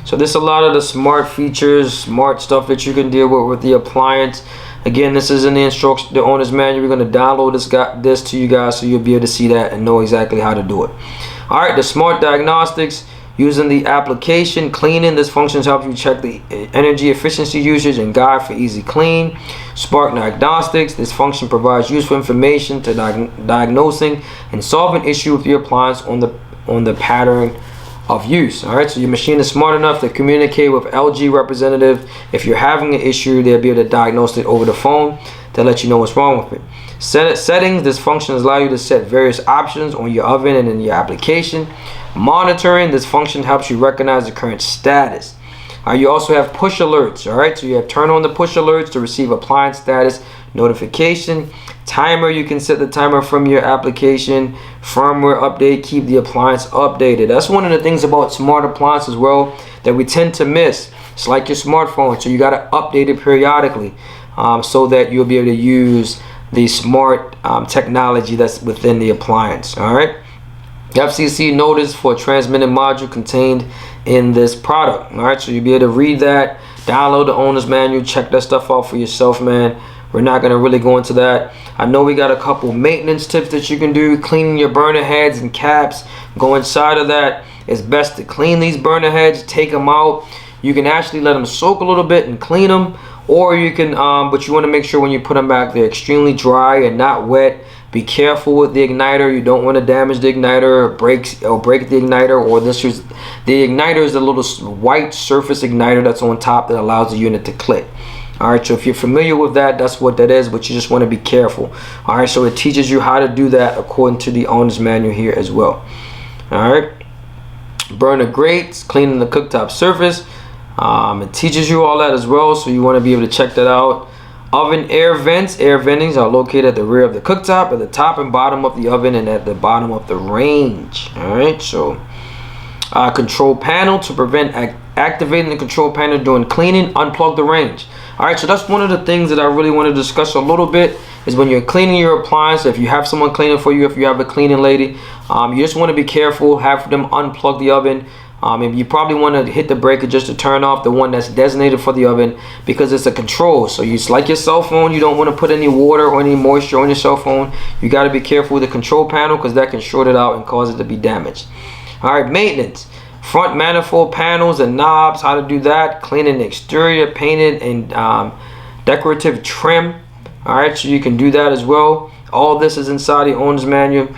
So there's a lot of the smart features, smart stuff that you can deal with the appliance. Again, this is in the instruction, the owner's manual. We're going to download this to you guys so you'll be able to see that and know exactly how to do it. All right, the smart diagnostics using the application cleaning. This function helps you check the energy efficiency usage and guide for EasyClean. Spark diagnostics. This function provides useful information to diagnosing and solving issue with your appliance on the pattern of use. All right, so your machine is smart enough to communicate with LG representative. If you're having an issue, they'll be able to diagnose it over the phone to let you know what's wrong with it. Settings. This function allows you to set various options on your oven and in your application. Monitoring. This function helps you recognize the current status. You also have push alerts. All right, so you have turn on the push alerts to receive appliance status notification. Timer. You can set the timer from your application. Firmware update. Keep the appliance updated. That's one of the things about smart appliances as well that we tend to miss. It's like your smartphone, so you got to update it periodically so that you'll be able to use the smart technology that's within the appliance. All right. FCC notice for transmitted module contained in this product. All right, so you'll be able to read that, download the owner's manual, check that stuff out for yourself, man. We're not going to really go into that. I know we got a couple maintenance tips that you can do. Cleaning your burner heads and caps. Go inside of that. It's best to clean these burner heads, take them out. You can actually let them soak a little bit and clean them, or you can but you want to make sure when you put them back they're extremely dry and not wet. Be careful with the igniter. You don't want to damage the igniter or break the igniter, or the igniter is a little white surface igniter that's on top that allows the unit to click. All right, so if you're familiar with that, that's what that is, but you just want to be careful. All right, so it teaches you how to do that according to the owner's manual here as well. All right, burner grates, cleaning the cooktop surface. It teaches you all that as well, so you want to be able to check that out. Oven air vents. Air ventings are located at the rear of the cooktop, at the top and bottom of the oven, and at the bottom of the range. All right, so control panel. To prevent activating the control panel during cleaning, unplug the range. All right, so that's one of the things that I really want to discuss a little bit, is when you're cleaning your appliance, if you have someone cleaning for you, if you have a cleaning lady, you just want to be careful, have them unplug the oven. If you probably want to hit the breaker just to turn off the one that's designated for the oven, because it's a control. So it's like your cell phone. You don't want to put any water or any moisture on your cell phone. You got to be careful with the control panel, because that can short it out and cause it to be damaged. All right, maintenance. Front manifold panels and knobs, how to do that. Cleaning the exterior, painted and decorative trim. Alright, so you can do that as well. All this is inside the owner's manual.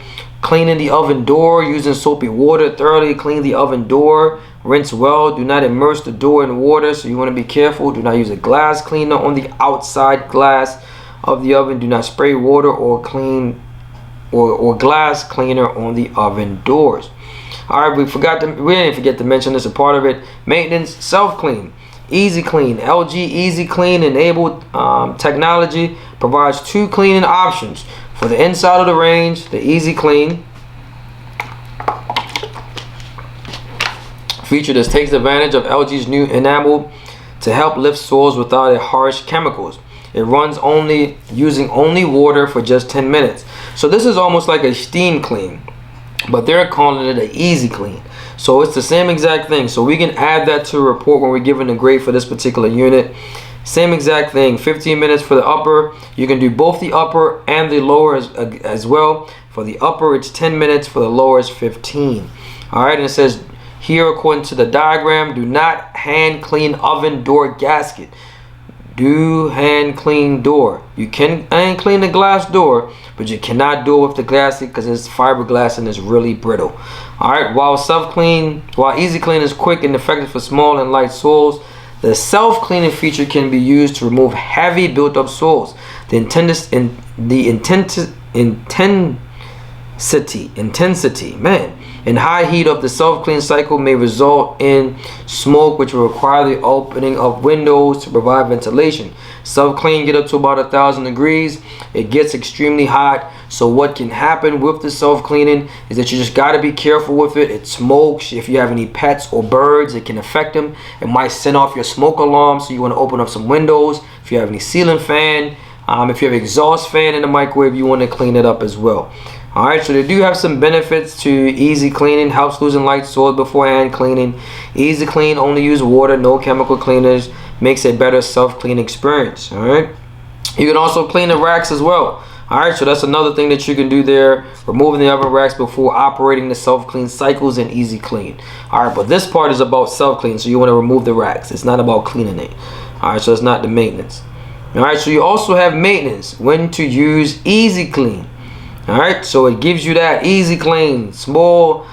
Cleaning the oven door using soapy water. Thoroughly clean the oven door. Rinse well. Do not immerse the door in water, so you want to be careful. Do not use a glass cleaner on the outside glass of the oven. Do not spray water or clean or glass cleaner on the oven doors. Alright, we didn't forget to mention this, a part of it. Maintenance, self-clean. EasyClean. LG EasyClean enabled technology provides 2 cleaning options. For the inside of the range, the EasyClean feature that takes advantage of LG's new enamel to help lift soils without harsh chemicals. It runs using only water for just 10 minutes. So this is almost like a steam clean, but they're calling it an EasyClean. So it's the same exact thing. So we can add that to a report when we're given a grade for this particular unit. Same exact thing. 15 minutes for the upper. You can do both the upper and the lower as well. For the upper, it's 10 minutes. For the lower, it's 15. All right, and it says here, according to the diagram, do not hand clean oven door gasket. Do hand clean door. You can hand clean the glass door, but you cannot do it with the gasket because it's fiberglass and it's really brittle. Alright, while EasyClean is quick and effective for small and light soils, the self-cleaning feature can be used to remove heavy built-up soils. The intensity, man, and high heat of the self-clean cycle may result in smoke, which will require the opening of windows to provide ventilation. Self-clean get up to about 1,000 degrees. It gets extremely hot. So what can happen with the self-cleaning is that you just got to be careful with it. It smokes. If you have any pets or birds, it can affect them. It might send off your smoke alarm, so you want to open up some windows. If you have any ceiling fan, if you have exhaust fan in the microwave, you want to clean it up as well. Alright, so they do have some benefits to easy cleaning. Helps losing light soil before hand cleaning. EasyClean only use water, no chemical cleaners. Makes a better self-clean experience. Alright, you can also clean the racks as well. Alright, so that's another thing that you can do there. Removing the oven racks before operating the self-clean cycles in EasyClean. Alright, but this part is about self-clean, so you want to remove the racks. It's not about cleaning it. Alright, so it's not the maintenance. Alright, so you also have maintenance. When to use EasyClean. Alright, so it gives you that EasyClean, small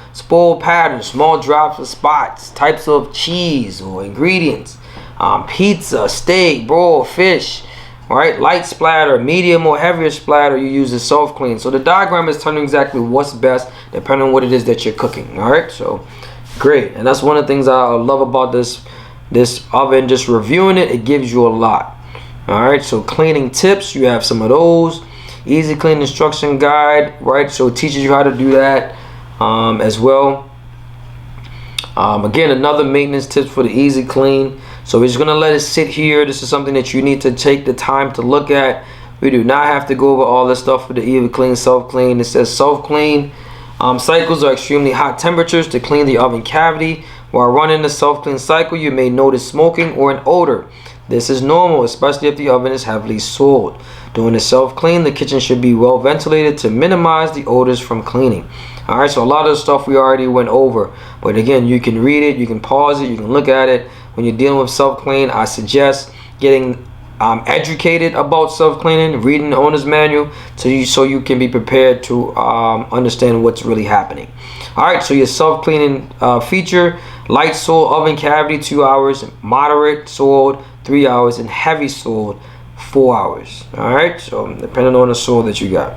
patterns, small drops of spots, types of cheese or ingredients, pizza, steak, broil, fish. Alright, light splatter, medium or heavier splatter, you use the self-clean. So the diagram is telling you exactly what's best depending on what it is that you're cooking. Alright, so great. And that's one of the things I love about this oven. Just reviewing it, it gives you a lot. Alright, so cleaning tips, you have some of those. EasyClean instruction guide, right? So it teaches you how to do that as well. Again, another maintenance tips for the EasyClean. So we're just gonna let it sit here. This is something that you need to take the time to look at. We do not have to go over all this stuff for the EasyClean self-clean. It says self-clean cycles are extremely hot temperatures to clean the oven cavity. While running the self-clean cycle, you may notice smoking or an odor. This is normal, especially if the oven is heavily soiled. During the self-clean, the kitchen should be well ventilated to minimize the odors from cleaning. Alright, so a lot of the stuff we already went over. But again, you can read it, you can pause it, you can look at it. When you're dealing with self-clean, I suggest getting educated about self-cleaning, reading the owner's manual, so you can be prepared to understand what's really happening. Alright, so your self-cleaning feature, light soil oven cavity 2 hours, moderate soiled 3 hours, and heavy soiled 4 hours. Alright, so depending on the soil that you got.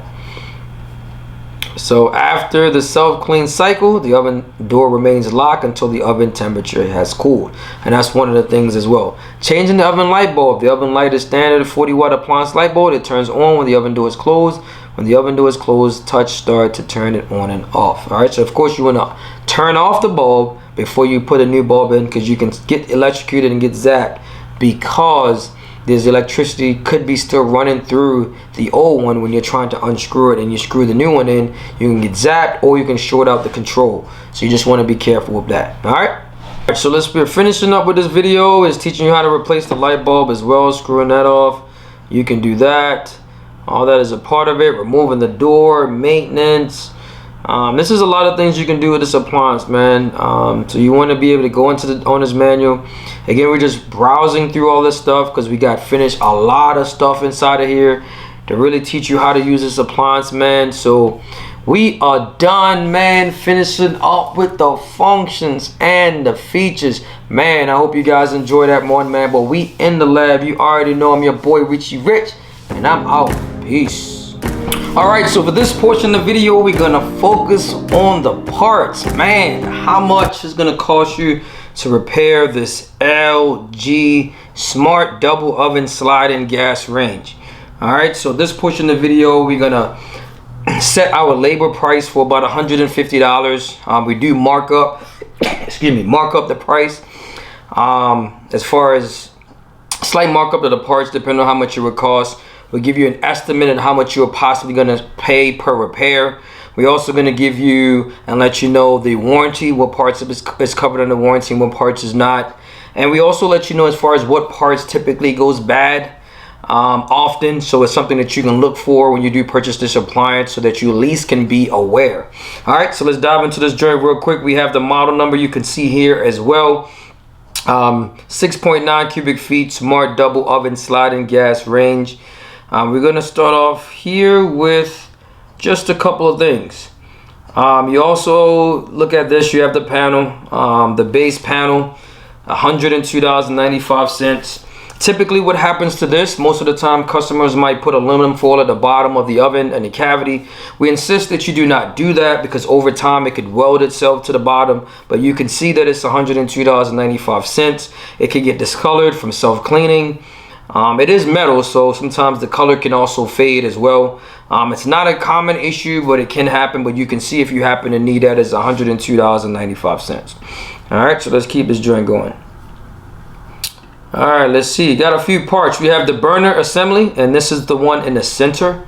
So after the self-clean cycle, the oven door remains locked until the oven temperature has cooled. And that's one of the things as well. Changing the oven light bulb. The oven light is standard 40-watt appliance light bulb. It turns on when the oven door is closed. When the oven door is closed, touch start to turn it on and off. Alright, so of course you want to turn off the bulb before you put a new bulb in, because you can get electrocuted and get zapped, because there's electricity could be still running through the old one when you're trying to unscrew it and you screw the new one in. You can get zapped, or you can short out the control. So you just want to be careful with that. Alright, so we're finishing up with this video. Is teaching you how to replace the light bulb as well as screwing that off. You can do that. All that is a part of it. Removing the door, maintenance, This is a lot of things you can do with this appliance, man. So you want to be able to go into the owner's manual. Again, we're just browsing through all this stuff because we got finished a lot of stuff inside of here to really teach you how to use this appliance, man. So we are done, man, finishing up with the functions and the features. Man, I hope you guys enjoy that one, man. But we in the lab. You already know I'm your boy Richie Rich, and I'm out. Peace. Alright, so for this portion of the video, we're gonna focus on the parts. Man, how much is gonna cost you to repair this LG Smart Double Oven Slide-In Gas Range? Alright, so this portion of the video, we're gonna set our labor price for about $150. We do mark up the price as far as slight markup of the parts, depending on how much it would cost. We'll give you an estimate on how much you're possibly going to pay per repair. We're also going to give you and let you know the warranty, what parts is covered under warranty and what parts is not. And we also let you know as far as what parts typically goes bad often. So it's something that you can look for when you do purchase this appliance so that you at least can be aware. All right, so let's dive into this joint real quick. We have the model number you can see here as well. 6.9 cubic feet, Smart Double Oven Slide-In Gas Range. We're going to start off here with just a couple of things. You also look at this. You have the panel, the base panel, $102.95. Typically what happens to this, most of the time customers might put aluminum foil at the bottom of the oven and the cavity. We insist that you do not do that because over time it could weld itself to the bottom, but you can see that it's $102.95. It can get discolored from self-cleaning. It is metal, so sometimes the color can also fade as well. It's not a common issue, but it can happen. But you can see if you happen to need that, it's $102.95. All right, so let's keep this joint going. All right, let's see. Got a few parts. We have the burner assembly, and this is the one in the center.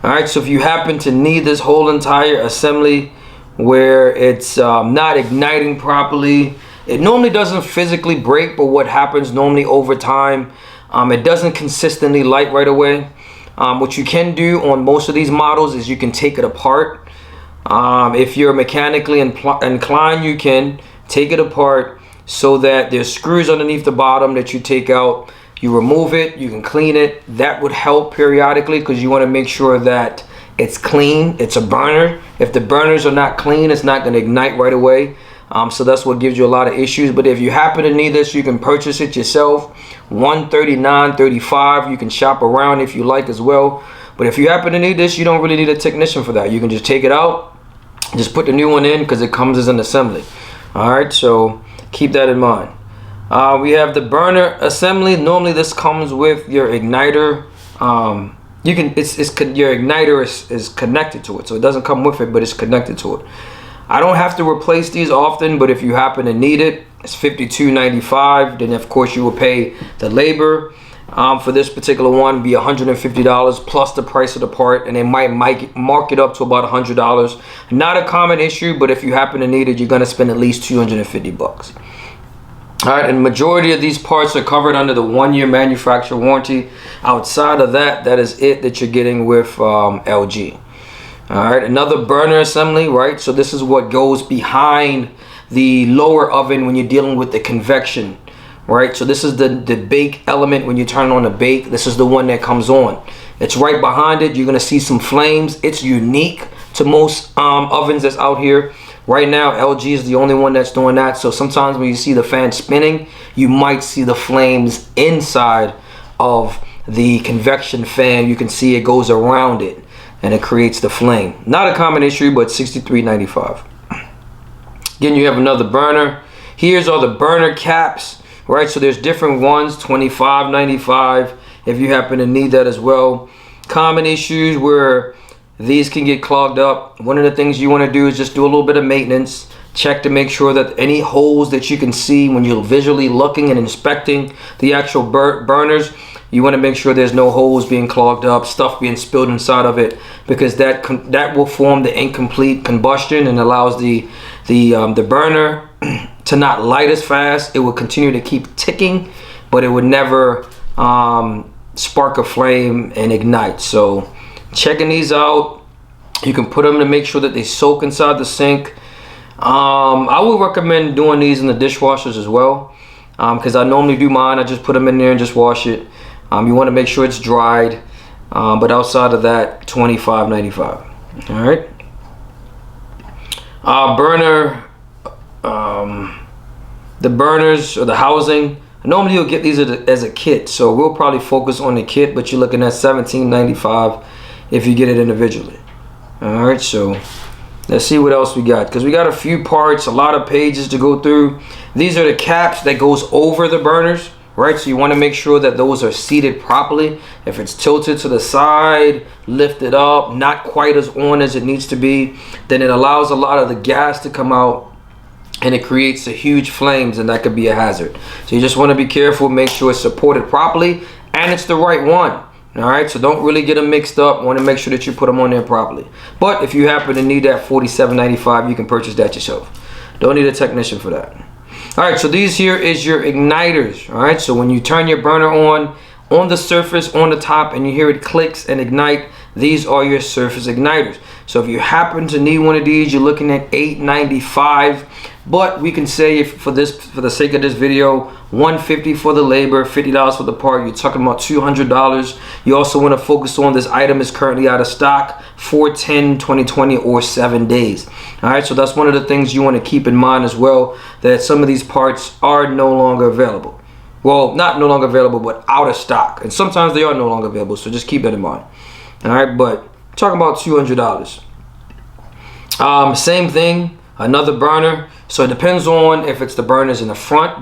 All right, so if you happen to need this whole entire assembly where it's not igniting properly, it normally doesn't physically break, but what happens normally over time, it doesn't consistently light right away. What you can do on most of these models is you can take it apart. If you're mechanically inclined, you can take it apart so that there's screws underneath the bottom that you take out. You remove it, you can clean it. That would help periodically because you want to make sure that it's clean. It's a burner. If the burners are not clean, it's not going to ignite right away. So that's what gives you a lot of issues. But if you happen to need this, you can purchase it yourself. $139.35. You can shop around if you like as well. But if you happen to need this, you don't really need a technician for that. You can just take it out, just put the new one in because it comes as an assembly. All right, so keep that in mind. We have the burner assembly. Normally this comes with your igniter. Your igniter is connected to it, so it doesn't come with it, but it's connected to it. I don't have to replace these often, but if you happen to need it, it's $52.95. Then of course you will pay the labor. For this particular one, be $150 plus the price of the part, and they might mark it up to about $100. Not a common issue, but if you happen to need it, you're gonna spend at least $250. All right, and majority of these parts are covered under the 1-year manufacturer warranty. Outside of that, that is it that you're getting with LG. All right, another burner assembly, right? So this is what goes behind the lower oven when you're dealing with the convection, right? So this is the bake element when you turn on the bake. This is the one that comes on. It's right behind it. You're gonna see some flames. It's unique to most ovens that's out here. Right now, LG is the only one that's doing that. So sometimes when you see the fan spinning, you might see the flames inside of the convection fan. You can see it goes around it and it creates the flame. Not a common issue, but $63.95. Again, you have another burner. Here's all the burner caps, right? So there's different ones, $25.95 if you happen to need that as well. Common issues where these can get clogged up. One of the things you want to do is just do a little bit of maintenance. Check to make sure that any holes that you can see when you're visually looking and inspecting the actual burners, you want to make sure there's no holes being clogged up, stuff being spilled inside of it, because that will form the incomplete combustion and allows the burner to not light as fast. It will continue to keep ticking, but it would never spark a flame and ignite. So checking these out, You can put them to make sure that they soak inside the sink. I would recommend doing these in the dishwashers as well, because I normally do mine. I just put them in there and just wash it. You want to make sure it's dried, but outside of that, $25.95. All right. Burner, the burners or the housing. Normally you'll get these as a kit, so we'll probably focus on the kit, but you're looking at $17.95 if you get it individually. All right, so let's see what else we got, because we got a few parts, a lot of pages to go through. These are the caps that goes over the burners, right? So you want to make sure that those are seated properly. If it's tilted to the side, lifted up, not quite as on as it needs to be, then it allows a lot of the gas to come out, and it creates a huge flames, and that could be a hazard. So you just want to be careful, make sure it's supported properly, and it's the right one. All right, so don't really get them mixed up. Want to make sure that you put them on there properly. But if you happen to need that $47.95, you can purchase that yourself. Don't need a technician for that. All right, so these here is your igniters. All right, so when you turn your burner on the surface, on the top, and you hear it clicks and ignite, these are your surface igniters. So if you happen to need one of these, you're looking at $8.95. But we can say, if for the sake of this video, $150 for the labor, $50 for the part, you're talking about $200. You also want to focus on this item is currently out of stock, 4/10/2020 or 7 days. All right, so that's one of the things you want to keep in mind as well, that some of these parts are no longer available. Well, not no longer available, but out of stock, and sometimes they are no longer available, so just keep that in mind. All right, but talking about $200. Same thing, another burner. So it depends on if it's the burners in the front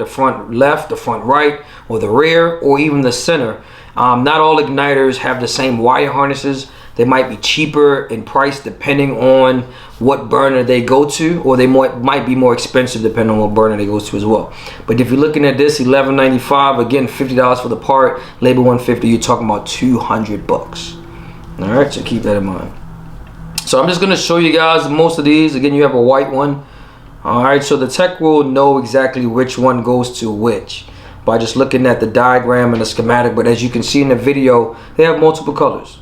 left, the front right, or the rear, or even the center. Not all igniters have the same wire harnesses. They might be cheaper in price depending on what burner they go to, or they might be more expensive depending on what burner they go to as well. But if you're looking at this, $11.95, again, $50 for the part, labor $150, you're talking about $200. All right, so keep that in mind. So I'm just gonna show you guys most of these. Again, you have a white one. All right, so the tech will know exactly which one goes to which by just looking at the diagram and the schematic. But as you can see in the video, they have multiple colors.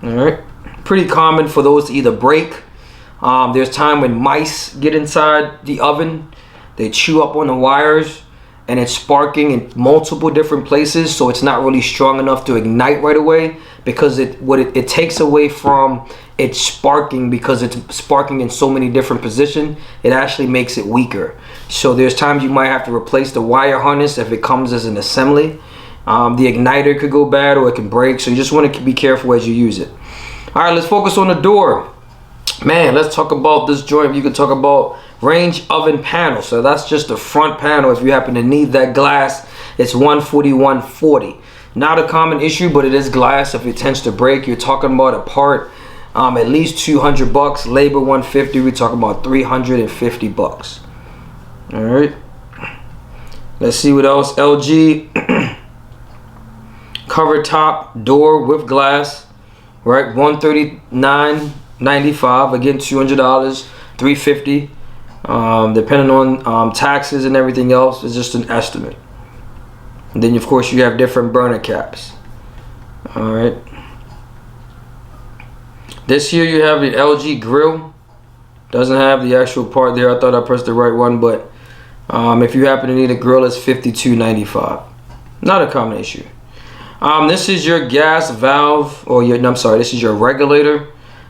All right, pretty common for those to either break. There's time when mice get inside the oven, they chew up on the wires, and it's sparking in multiple different places, so it's not really strong enough to ignite right away, because it takes away from it sparking, because it's sparking in so many different positions. It actually makes it weaker. So there's times you might have to replace the wire harness if it comes as an assembly. The igniter could go bad, or it can break, so you just want to be careful as you use it. All right, let's focus on the door. Man, let's talk about this joint. You can talk about range oven panel. So that's just the front panel. If you happen to need that glass, it's $141.40. Not a common issue, but it is glass. If it tends to break, you're talking about a part at least $200. Labor $150. We're talking about $350. All right. Let's see what else. LG cover top door with glass. Right, $139.95. Again, $200. $350. Depending on taxes and everything else, it's just an estimate. And then of course you have different burner caps. All right, this here you have the LG grill. Doesn't have the actual part there. I thought I pressed the right one, but if you happen to need a grill, it's $52.95. Not a common issue. This is your gas valve, or this is your regulator.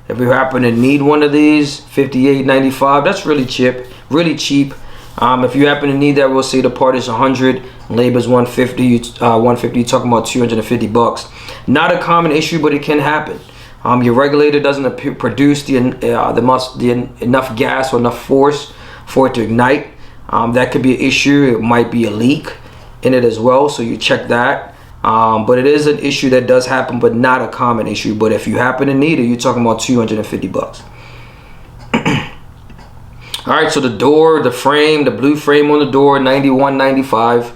If you happen to need one of these, $58.95. That's really cheap. Really cheap. If you happen to need that, we'll say the part is $100, labor's $150. $150. You're talking about $250. Not a common issue, but it can happen. Your regulator doesn't produce enough gas or enough force for it to ignite. That could be an issue. It might be a leak in it as well, so you check that. But it is an issue that does happen, but not a common issue. But if you happen to need it, you're talking about $250. All right, so the door, the frame, the blue frame on the door, $91.95.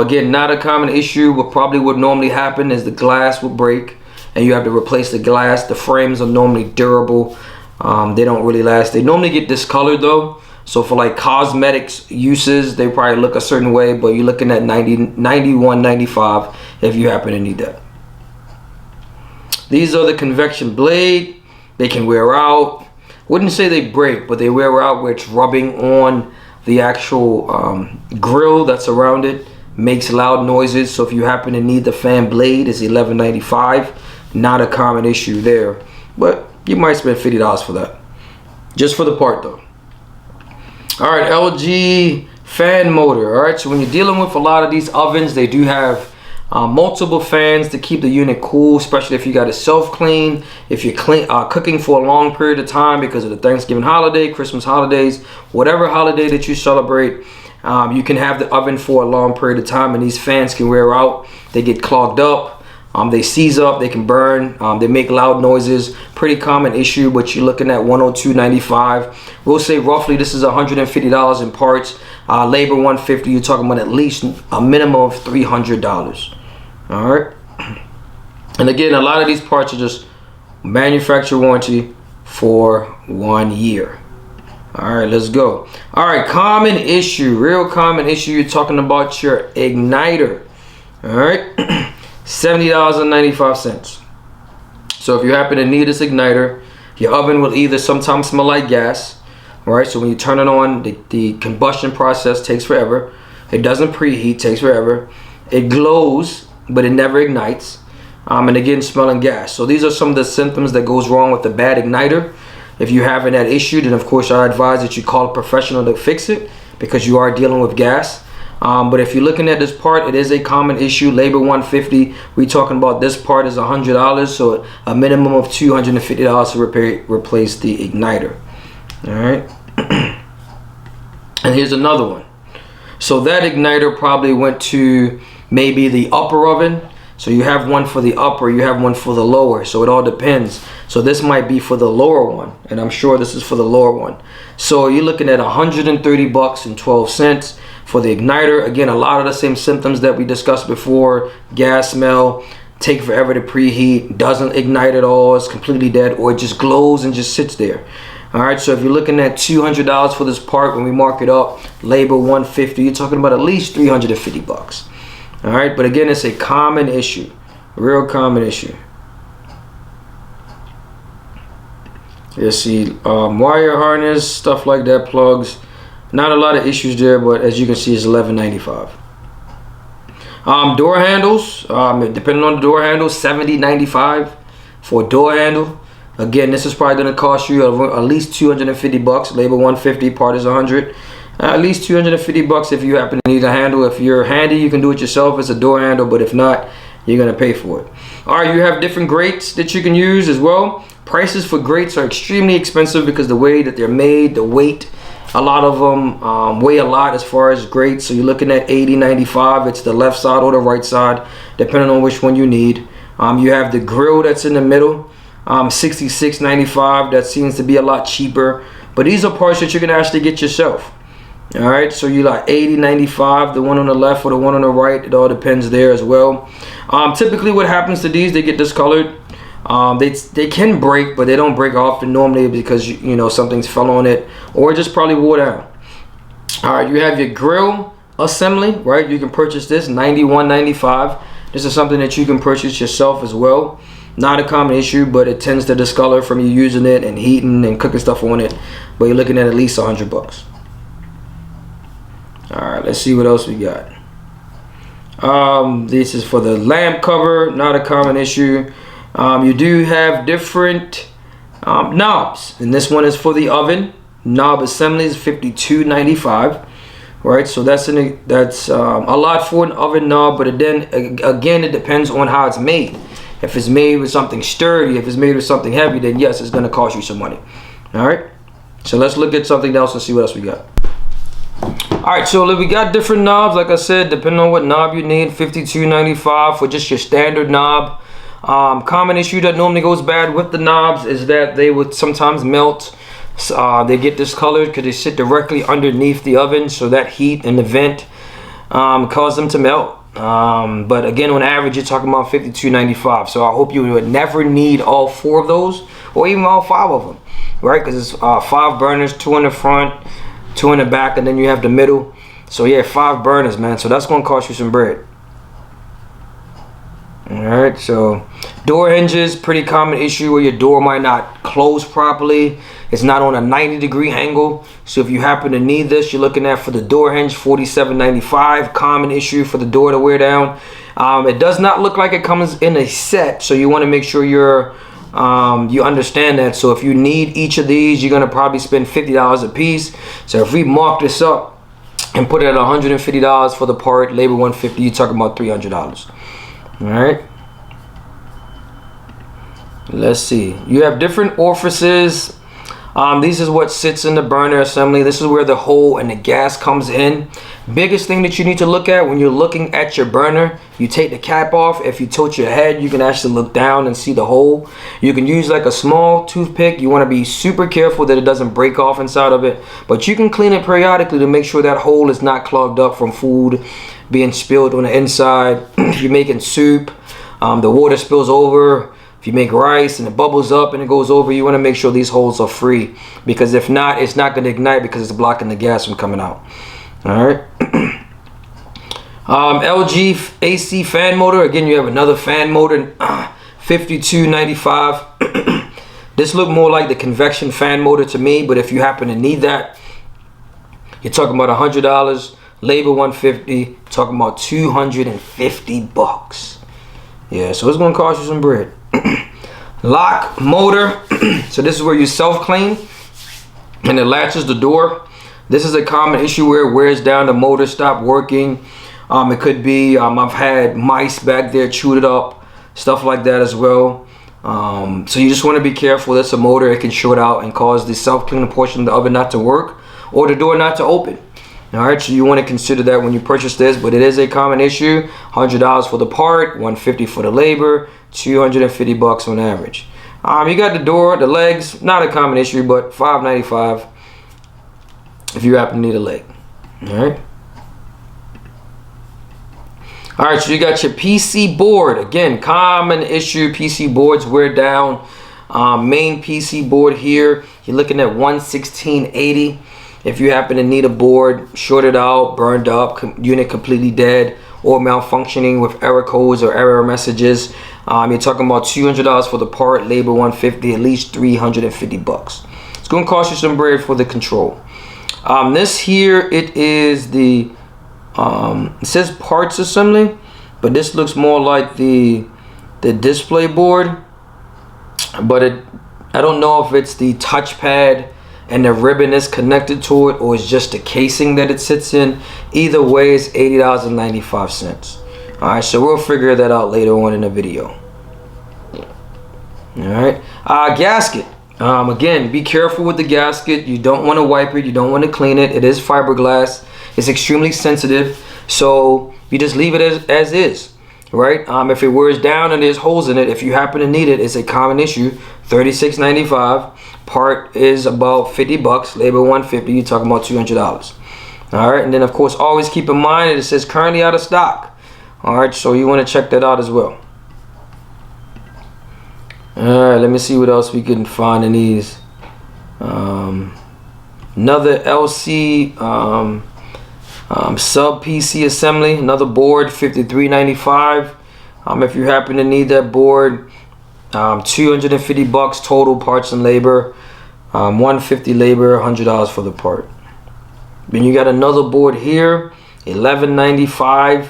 Again, not a common issue. What probably would normally happen is the glass will break, and you have to replace the glass. The frames are normally durable. They don't really last. They normally get discolored though. So for like cosmetics uses, they probably look a certain way, but you're looking at $91.95 if you happen to need that. These are the convection blade. They can wear out. Wouldn't say they break, but they wear out where it's rubbing on the actual grill that's around it. Makes loud noises. So if you happen to need the fan blade, it's $11.95. Not a common issue there, but you might spend $50 for that, just for the part though. All right, LG fan motor. All right, so when you're dealing with a lot of these ovens, they do have multiple fans to keep the unit cool, especially if you got it self-clean, if you're cooking for a long period of time because of the Thanksgiving holiday, Christmas holidays, whatever holiday that you celebrate. You can have the oven for a long period of time, and these fans can wear out. They get clogged up. They seize up. They can burn. They make loud noises. Pretty common issue, but you're looking at $102.95. We'll say roughly this is $150 in parts. Labor $150. You're talking about at least a minimum of $300. All right. And again, a lot of these parts are just manufacturer warranty for 1 year. All right, let's go. All right, common issue, real common issue. You're talking about your igniter. All right, $70.95. So if you happen to need this igniter, your oven will either sometimes smell like gas. All right, so when you turn it on, the combustion process takes forever. It doesn't preheat, takes forever. It glows, but it never ignites. And again, smelling gas. So these are some of the symptoms that goes wrong with the bad igniter. If you're having that issue, then of course I advise that you call a professional to fix it, because you are dealing with gas. But if you're looking at this part, it is a common issue. Labor $150. We talking about this part is $100, so a minimum of $250 to replace the igniter. All right. And here's another one. So that igniter probably went to maybe the upper oven. So you have one for the upper, you have one for the lower. So it all depends. So this might be for the lower one, and I'm sure this is for the lower one. So you're looking at $130.12 for the igniter. Again, a lot of the same symptoms that we discussed before. Gas smell, take forever to preheat, doesn't ignite at all, it's completely dead, or it just glows and just sits there. All right, so if you're looking at $200 for this part, when we mark it up, labor $150, you're talking about at least $350. All right, but again, it's a common issue, real common issue. You see wire harness, stuff like that, plugs. Not a lot of issues there, but as you can see, it's $11.95. Door handles, depending on the door handle, $70.95 for a door handle. Again, this is probably going to cost you at least $250. Labor $150, part is $100. At least $250 if you happen to need a handle. If you're handy, you can do it yourself. It's a door handle, but if not, you're gonna pay for it. All right, you have different grates that you can use as well. Prices for grates are extremely expensive because the way that they're made, the weight. A lot of them weigh a lot as far as grates. So you're looking at $80.95. It's the left side or the right side, depending on which one you need. You have the grill that's in the middle, $66.95. That seems to be a lot cheaper. But these are parts that you can actually get yourself. All right, so you like $80.95, the one on the left or the one on the right. It all depends there as well. Typically what happens to these, they get discolored. They can break, but they don't break often normally because you know something's fell on it or just probably wore down. All right, you have your grill assembly, right? You can purchase this, $91.95. This is something that you can purchase yourself as well. Not a common issue, but it tends to discolor from you using it and heating and cooking stuff on it. But you're looking at least $100. All right, let's see what else we got. This is for the lamp cover, not a common issue. You do have different knobs, and this one is for the oven. Knob assembly is $52.95. Right, so that's a lot for an oven knob, but then again, it depends on how it's made. If it's made with something sturdy, if it's made with something heavy, then yes, it's going to cost you some money. All right, so let's look at something else and see what else we got. All right, so we got different knobs. Like I said, depending on what knob you need, $52.95 for just your standard knob. Common issue that normally goes bad with the knobs is that they would sometimes melt. They get discolored because they sit directly underneath the oven, so that heat and the vent cause them to melt. But again, on average, you're talking about $52.95. So I hope you would never need all 4 of those, or even all 5 of them, right? Because it's 5 burners, 2 in the front, 2 in the back, and then you have the middle. So yeah, 5 burners, man. So that's gonna cost you some bread. Alright, so door hinges, pretty common issue where your door might not close properly. It's not on a 90-degree angle. So if you happen to need this, you're looking at for the door hinge, $47.95. Common issue for the door to wear down. It does not look like it comes in a set, so you want to make sure you understand that. So if you need each of these, you're going to probably spend $50 a piece. So if we mark this up and put it at $150 for the part, labor $150, you're talking about $300. All right, let's see. You have different orifices. This is what sits in the burner assembly. This is where the hole and the gas comes in. Biggest thing that you need to look at when you're looking at your burner, you take the cap off. If you tilt your head, you can actually look down and see the hole. You can use like a small toothpick. You want to be super careful that it doesn't break off inside of it, but you can clean it periodically to make sure that hole is not clogged up from food being spilled on the inside. If you're making soup, the water spills over. If you make rice and it bubbles up and it goes over, you want to make sure these holes are free, because if not, it's not going to ignite because it's blocking the gas from coming out. All right. LG AC fan motor. Again, you have another fan motor, $52.95. This look more like the convection fan motor to me, but if you happen to need that, you're talking about $100. Labor $150. Talking about $250. Yeah, so it's gonna cost you some bread. Lock motor. So this is where you self-clean and it latches the door. This is a common issue where it wears down, the motor stop working. It could be I've had mice back there chewed it up, stuff like that as well. So you just want to be careful. That's a motor. It can short out and cause the self-cleaning portion of the oven not to work or the door not to open. All right, so you want to consider that when you purchase this, but it is a common issue. $100 for the part, $150 for the labor, $250 on average. You got the door, the legs, not a common issue, but $5.95 if you happen to need a leg. All right. All right, so you got your PC board. Again, common issue, PC boards wear down. Main PC board here, you're looking at $116.80. If you happen to need a board shorted out, burned up, unit completely dead, or malfunctioning with error codes or error messages, you're talking about $200 for the part, labor $150, at least $350. It's going to cost you some bread for the control. This here, it is the it says parts assembly, but this looks more like the display board, but I don't know if it's the touchpad and the ribbon is connected to it, or it's just the casing that it sits in. Either way, it's $80.95. All right, so we'll figure that out later on in the video. All right, gasket. Again, be careful with the gasket. You don't want to wipe it. You don't want to clean it. It is fiberglass. It's extremely sensitive, so you just leave it as is, right? If it wears down and there's holes in it, if you happen to need it, it's a common issue. $36.95. Part is about $50. Labor $150. You're talking about $200. All right, and then of course always keep in mind that it says currently out of stock. All right, so you want to check that out as well. All right, let me see what else we can find in these. Another LC sub PC assembly, another board, $53.95. If you happen to need that board, $250 total, parts and labor, $150 labor, $100 for the part. Then you got another board here, $11.95.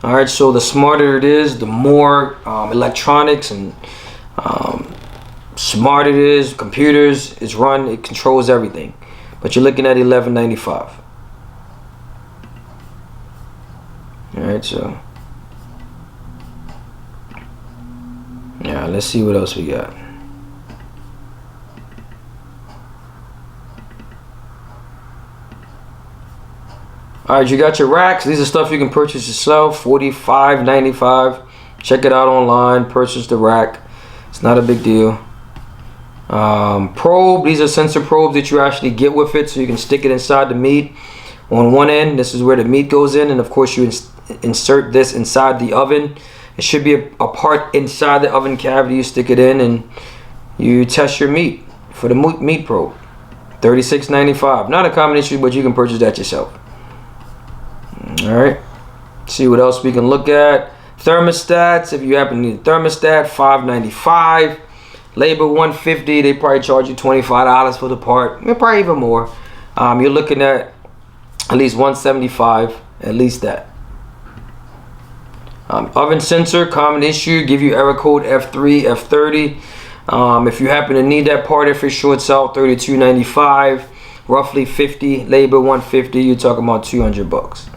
All right, so the smarter it is, the more electronics and smart it is, computers, it's run, it controls everything. But you're looking at $11.95. All right, so yeah, let's see what else we got. All right, you got your racks. These are stuff you can purchase yourself, $45.95. Check it out online, purchase the rack. It's not a big deal. Probe, these are sensor probes that you actually get with it, so you can stick it inside the meat. On one end, this is where the meat goes in, and of course you insert this inside the oven. It should be a part inside the oven cavity. You stick it in and you test your meat for the meat probe. $36.95. Not a common issue, but you can purchase that yourself. All right, see what else we can look at. Thermostats, if you happen to need a thermostat, $5.95. Labor $150. They probably charge you $25 for the part, probably even more. You're looking at least $175, at least that. Oven sensor, common issue, give you error code F3, F30. If you happen to need that part, if it shorts out, $32.95, roughly 50. Labor $150. You're talking about $200.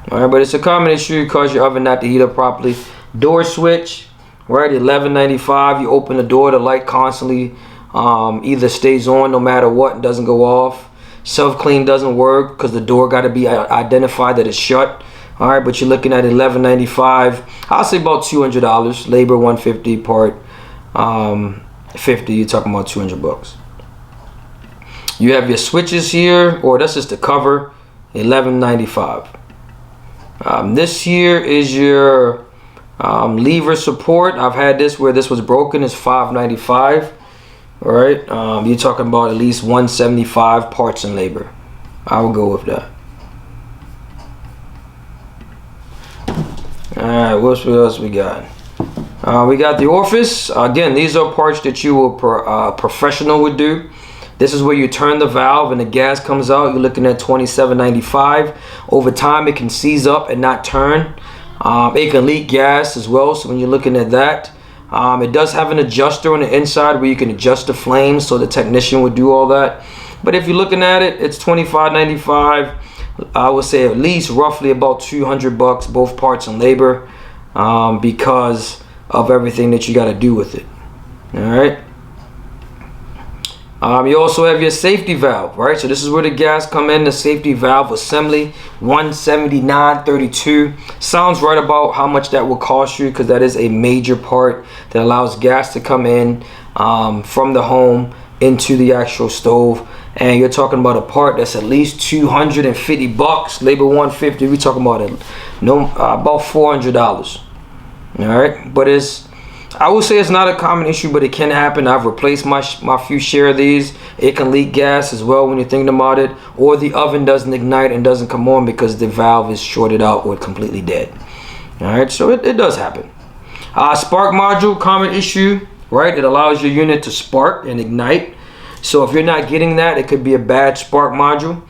All right, but it's a common issue, cause your oven not to heat up properly. Door switch, right? $11.95. You open the door, the light constantly either stays on no matter what and doesn't go off. Self clean doesn't work because the door got to be identified that it's shut. All right, but you're looking at $11.95. I'll say about $200. Labor $150, part $50. You're talking about $200. You have your switches here, or that's just the cover, $11.95. This here is your lever support. I've had this where this was broken. It's $5.95. All right, you're talking about at least $175 parts and labor. I will go with that. All right, what else we got? We got the orifice. Again, these are parts that you will professional would do. This is where you turn the valve and the gas comes out. You're looking at $27.95. Over time, it can seize up and not turn. It can leak gas as well. So when you're looking at that, it does have an adjuster on the inside where you can adjust the flames. So the technician would do all that. But if you're looking at it, it's $25.95. I would say at least roughly about $200, both parts and labor, because of everything that you got to do with it. All right. You also have your safety valve, right? So this is where the gas come in, the safety valve assembly, $179.32. Sounds right about how much that will cost you, because that is a major part that allows gas to come in from the home into the actual stove. And you're talking about a part that's at least $250. Labor $150. We're talking about about $400. All right, but I will say it's not a common issue, but it can happen. I've replaced my few share of these. It can leak gas as well when you're thinking about it, or the oven doesn't ignite and doesn't come on because the valve is shorted out or completely dead. All right, so it does happen. Spark module, common issue, right? It allows your unit to spark and ignite. So if you're not getting that, it could be a bad spark module.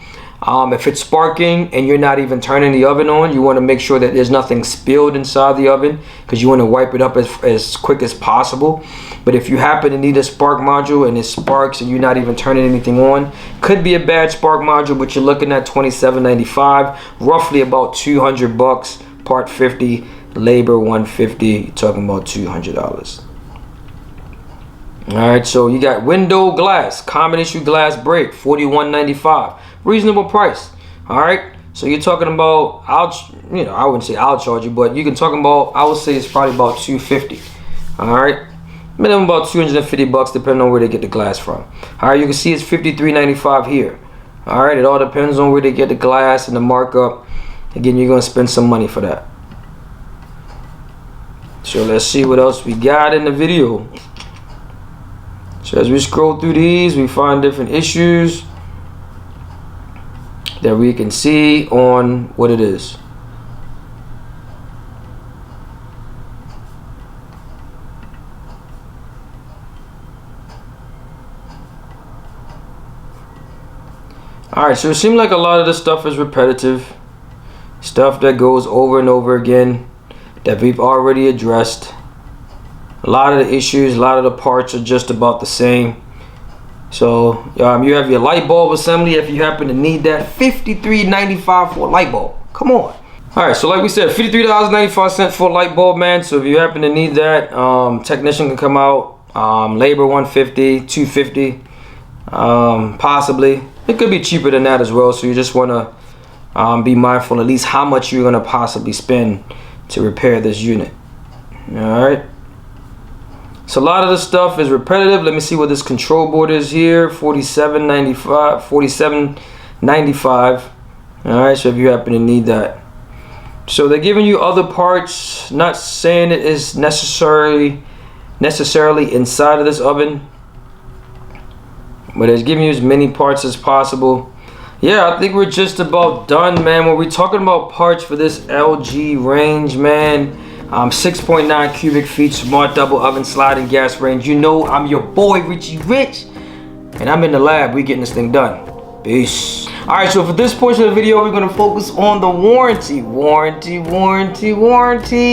If it's sparking and you're not even turning the oven on, you want to make sure that there's nothing spilled inside the oven, because you want to wipe it up as quick as possible. But if you happen to need a spark module and it sparks and you're not even turning anything on, could be a bad spark module, but you're looking at $27.95, roughly about $200, part 50, labor $150. You're talking about $200. All right, so you got window glass, common issue glass break, $41.95. Reasonable price. All right, so you're talking about, I wouldn't say I'll charge you, but you can talk about, I would say it's probably about $250. All right, minimum about $250 depending on where they get the glass from. All right, you can see it's $53.95 here. All right, it all depends on where they get the glass and the markup. Again, you're gonna spend some money for that. So let's see what else we got in the video. So as we scroll through these, we find different issues that we can see on what it is. Alright, so it seems like a lot of this stuff is repetitive. Stuff that goes over and over again that we've already addressed. A lot of the issues, a lot of the parts are just about the same. So you have your light bulb assembly if you happen to need that. $53.95 for a light bulb. Come on. All right, so like we said, $53.95 for a light bulb, man. So if you happen to need that, technician can come out. Labor $150, $250, possibly. It could be cheaper than that as well. So you just want to be mindful at least how much you're going to possibly spend to repair this unit. All right. So a lot of the stuff is repetitive. Let me see what this control board is here. $47.95. All right, so if you happen to need that. So they're giving you other parts, not saying it is necessarily inside of this oven, but it's giving you as many parts as possible. Yeah, I think we're just about done, man. When we're talking about parts for this LG range, man, 6.9 cubic feet, smart double oven, sliding gas range. You know I'm your boy Richie Rich, and I'm in the lab. We getting this thing done. Peace. All right, so for this portion of the video, we're gonna focus on the warranty.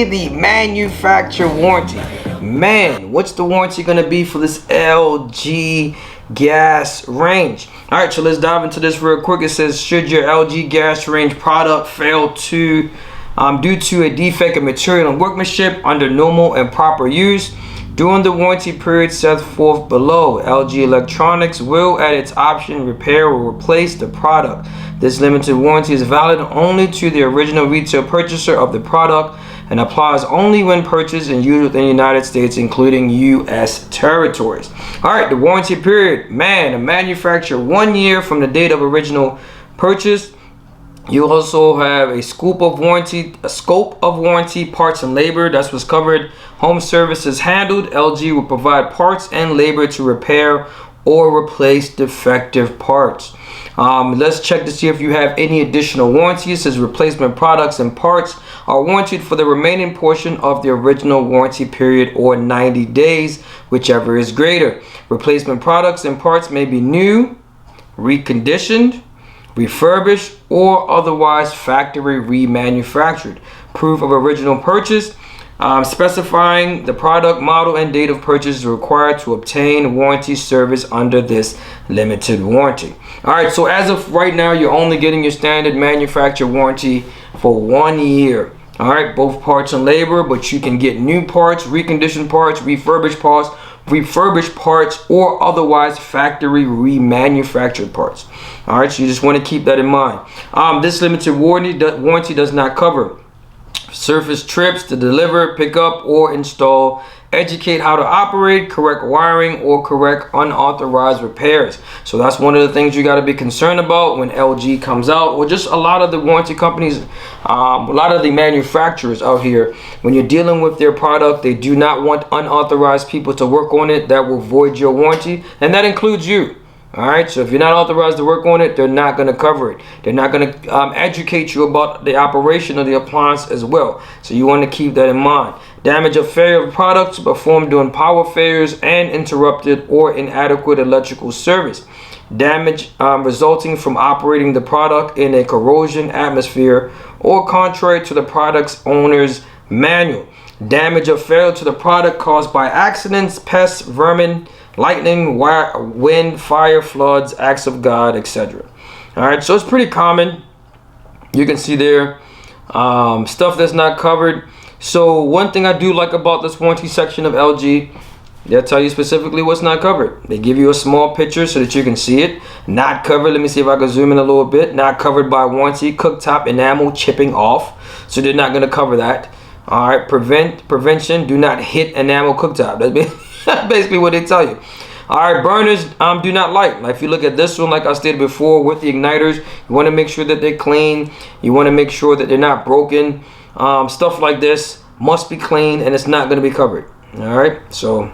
The manufacturer warranty. Man, what's the warranty gonna be for this LG gas range? All right, so let's dive into this real quick. It says, should your LG gas range product fail to due to a defect in material and workmanship under normal and proper use during the warranty period set forth below, LG Electronics will at its option repair or replace the product. This limited warranty is valid only to the original retail purchaser of the product and applies only when purchased and used within the United States, including U.S. territories. All right, the warranty period, man, a manufacturer 1 year from the date of original purchase. You also have a scope of warranty, parts and labor. That's what's covered. Home services handled. LG will provide parts and labor to repair or replace defective parts. Let's check to see if you have any additional warranties. It says replacement products and parts are warranted for the remaining portion of the original warranty period or 90 days, whichever is greater. Replacement products and parts may be new, reconditioned, refurbished, or otherwise factory remanufactured. Proof of original purchase, specifying the product model and date of purchase is required to obtain warranty service under this limited warranty. All right, so as of right now, you're only getting your standard manufacturer warranty for 1 year. All right, both parts and labor, but you can get new parts, reconditioned parts, refurbished parts, or otherwise factory remanufactured parts. All right, so you just want to keep that in mind. This limited warranty does not cover surface trips to deliver, pick up, or install, educate how to operate, correct wiring, or correct unauthorized repairs. So that's one of the things you got to be concerned about when LG comes out, or just a lot of the warranty companies, a lot of the manufacturers out here. When you're dealing with their product, they do not want unauthorized people to work on it. That will void your warranty, and that includes you. All right, so if you're not authorized to work on it, they're not going to cover it. They're not going to educate you about the operation of the appliance as well. So you want to keep that in mind. Damage or failure of products performed during power failures and interrupted or inadequate electrical service. Damage resulting from operating the product in a corrosion atmosphere or contrary to the product's owner's manual. Damage or failure to the product caused by accidents, pests, vermin, lightning, wind, fire, floods, acts of God, etc. All right, so it's pretty common. You can see there stuff that's not covered. So one thing I do like about this warranty section of LG, they'll tell you specifically what's not covered. They give you a small picture so that you can see it. Not covered. Let me see if I can zoom in a little bit. Not covered by warranty. Cooktop enamel chipping off. So they're not going to cover that. All right, prevention, do not hit enamel cooktop. That's basically what they tell you. All right, burners do not light. Like if you look at this one, like I stated before, with the igniters, you want to make sure that they're clean. You want to make sure that they're not broken. Stuff like this must be clean, and it's not going to be covered. All right, so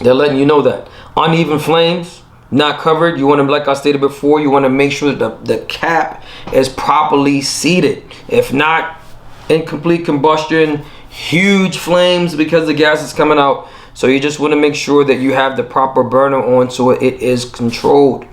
they're letting you know that. Uneven flames, not covered. You want to, like I stated before, you want to make sure that the cap is properly seated. If not, incomplete combustion, huge flames because the gas is coming out. So you just want to make sure that you have the proper burner on so it is controlled.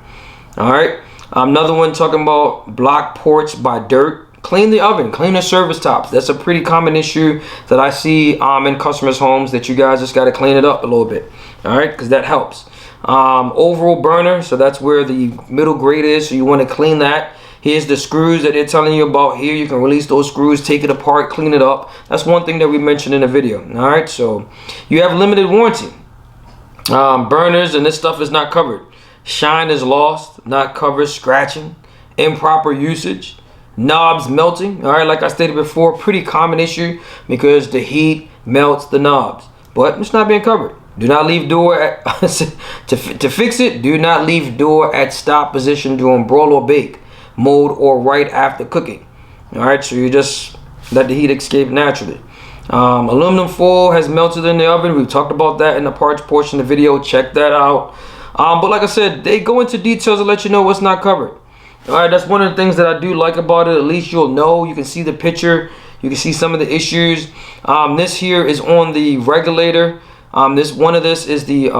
All right, another one talking about block ports by dirt. Clean the oven, clean the service tops. That's a pretty common issue that I see in customers' homes, that you guys just got to clean it up a little bit. All right, because that helps. Overall burner, so that's where the middle grade is, so you want to clean that. Here's the screws that they're telling you about here. You can release those screws, take it apart, clean it up. That's one thing that we mentioned in the video. All right, so you have limited warranty. Burners and this stuff is not covered. Shine is lost, not covered. Scratching, improper usage, knobs melting. All right, like I stated before, pretty common issue because the heat melts the knobs, but it's not being covered. Do not leave door at to fix it. Do not leave door at stop position during broil or bake mode or right after cooking. All right, so you just let the heat escape naturally. Aluminum foil has melted in the oven. We've talked about that in the parts portion of the video. Check that out. But like I said, they go into details to let you know what's not covered. All right, that's one of the things that I do like about it. At least you'll know. You can see the picture. You can see some of the issues. This here is on the regulator. This is the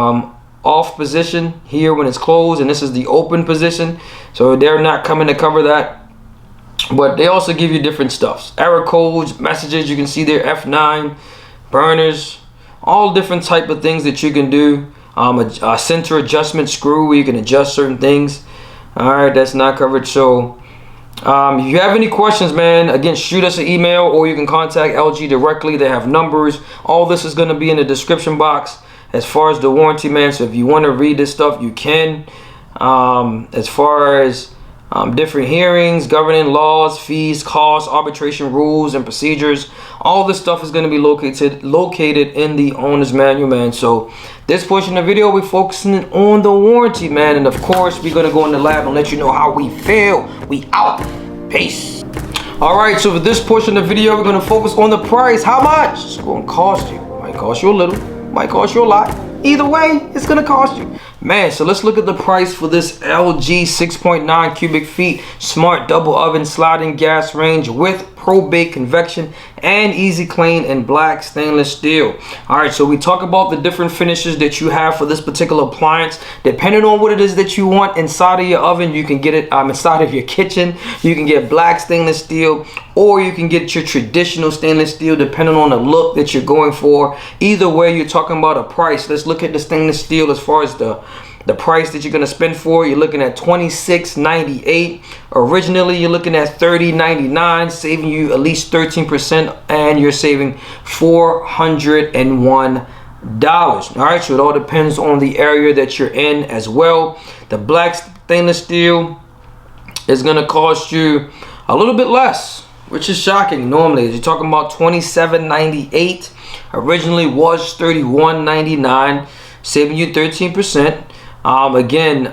off position here when it's closed, and this is the open position. So they're not coming to cover that. But they also give you different stuffs, error codes, messages. You can see there F9, burners, all different type of things that you can do. A center adjustment screw where you can adjust certain things. All right, that's not covered. So if you have any questions, man, again, shoot us an email, or you can contact LG directly. They have numbers. All this is going to be in the description box as far as the warranty, man. So if you want to read this stuff, you can. As far as different hearings, governing laws, fees, costs, arbitration rules and procedures, all this stuff is going to be located in the owner's manual, man. So this portion of the video, we're focusing on the warranty, man, and of course we're going to go in the lab and let you know how we feel. We out. Peace. All right, so for this portion of the video, we're going to focus on the price. How much it's going to cost you. Might cost you a little, might cost you a lot. Either way, it's going to cost you, man. So let's look at the price for this LG 6.9 cubic feet smart double oven sliding gas range with ProBake Convection and EasyClean in black stainless steel. All right, so we talk about the different finishes that you have for this particular appliance. Depending on what it is that you want inside of your oven, you can get it inside of your kitchen. You can get black stainless steel, or you can get your traditional stainless steel, depending on the look that you're going for. Either way, you're talking about a price. Let's look at the stainless steel as far as the price that you're going to spend for. You're looking at $26.98. Originally, you're looking at $30.99, saving you at least 13%, and you're saving $401. All right, so it all depends on the area that you're in as well. The black stainless steel is going to cost you a little bit less, which is shocking. Normally, you're talking about $27.98. Originally was $31.99, saving you 13%. Again,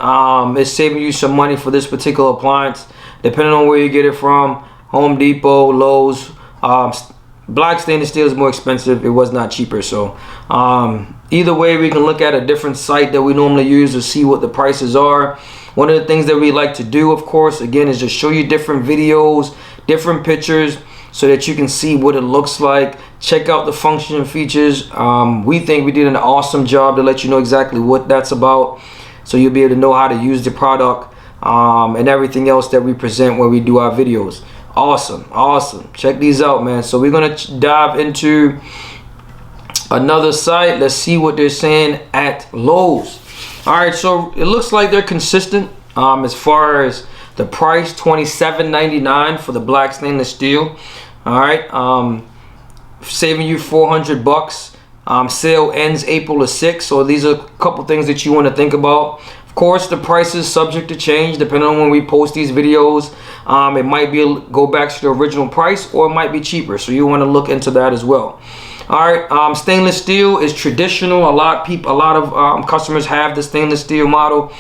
it's saving you some money for this particular appliance, depending on where you get it from. Home Depot, Lowe's. Black stainless steel is more expensive. It was not cheaper. So either way, we can look at a different site that we normally use to see what the prices are. One of the things that we like to do, of course, again, is just show you different videos, different pictures, so that you can see what it looks like. Check out the function and features. We think we did an awesome job to let you know exactly what that's about, so you'll be able to know how to use the product and everything else that we present when we do our videos. Awesome. Check these out, man. So we're gonna dive into another site. Let's see what they're saying at Lowe's. All right, so it looks like they're consistent as far as the price. $27.99 for the black stainless steel. All right, saving you $400. Sale ends April the 6th. So these are a couple things that you want to think about. Of course, the price is subject to change depending on when we post these videos. It might be go back to the original price, or it might be cheaper. So you want to look into that as well. All right, stainless steel is traditional. A lot of customers have the stainless steel model.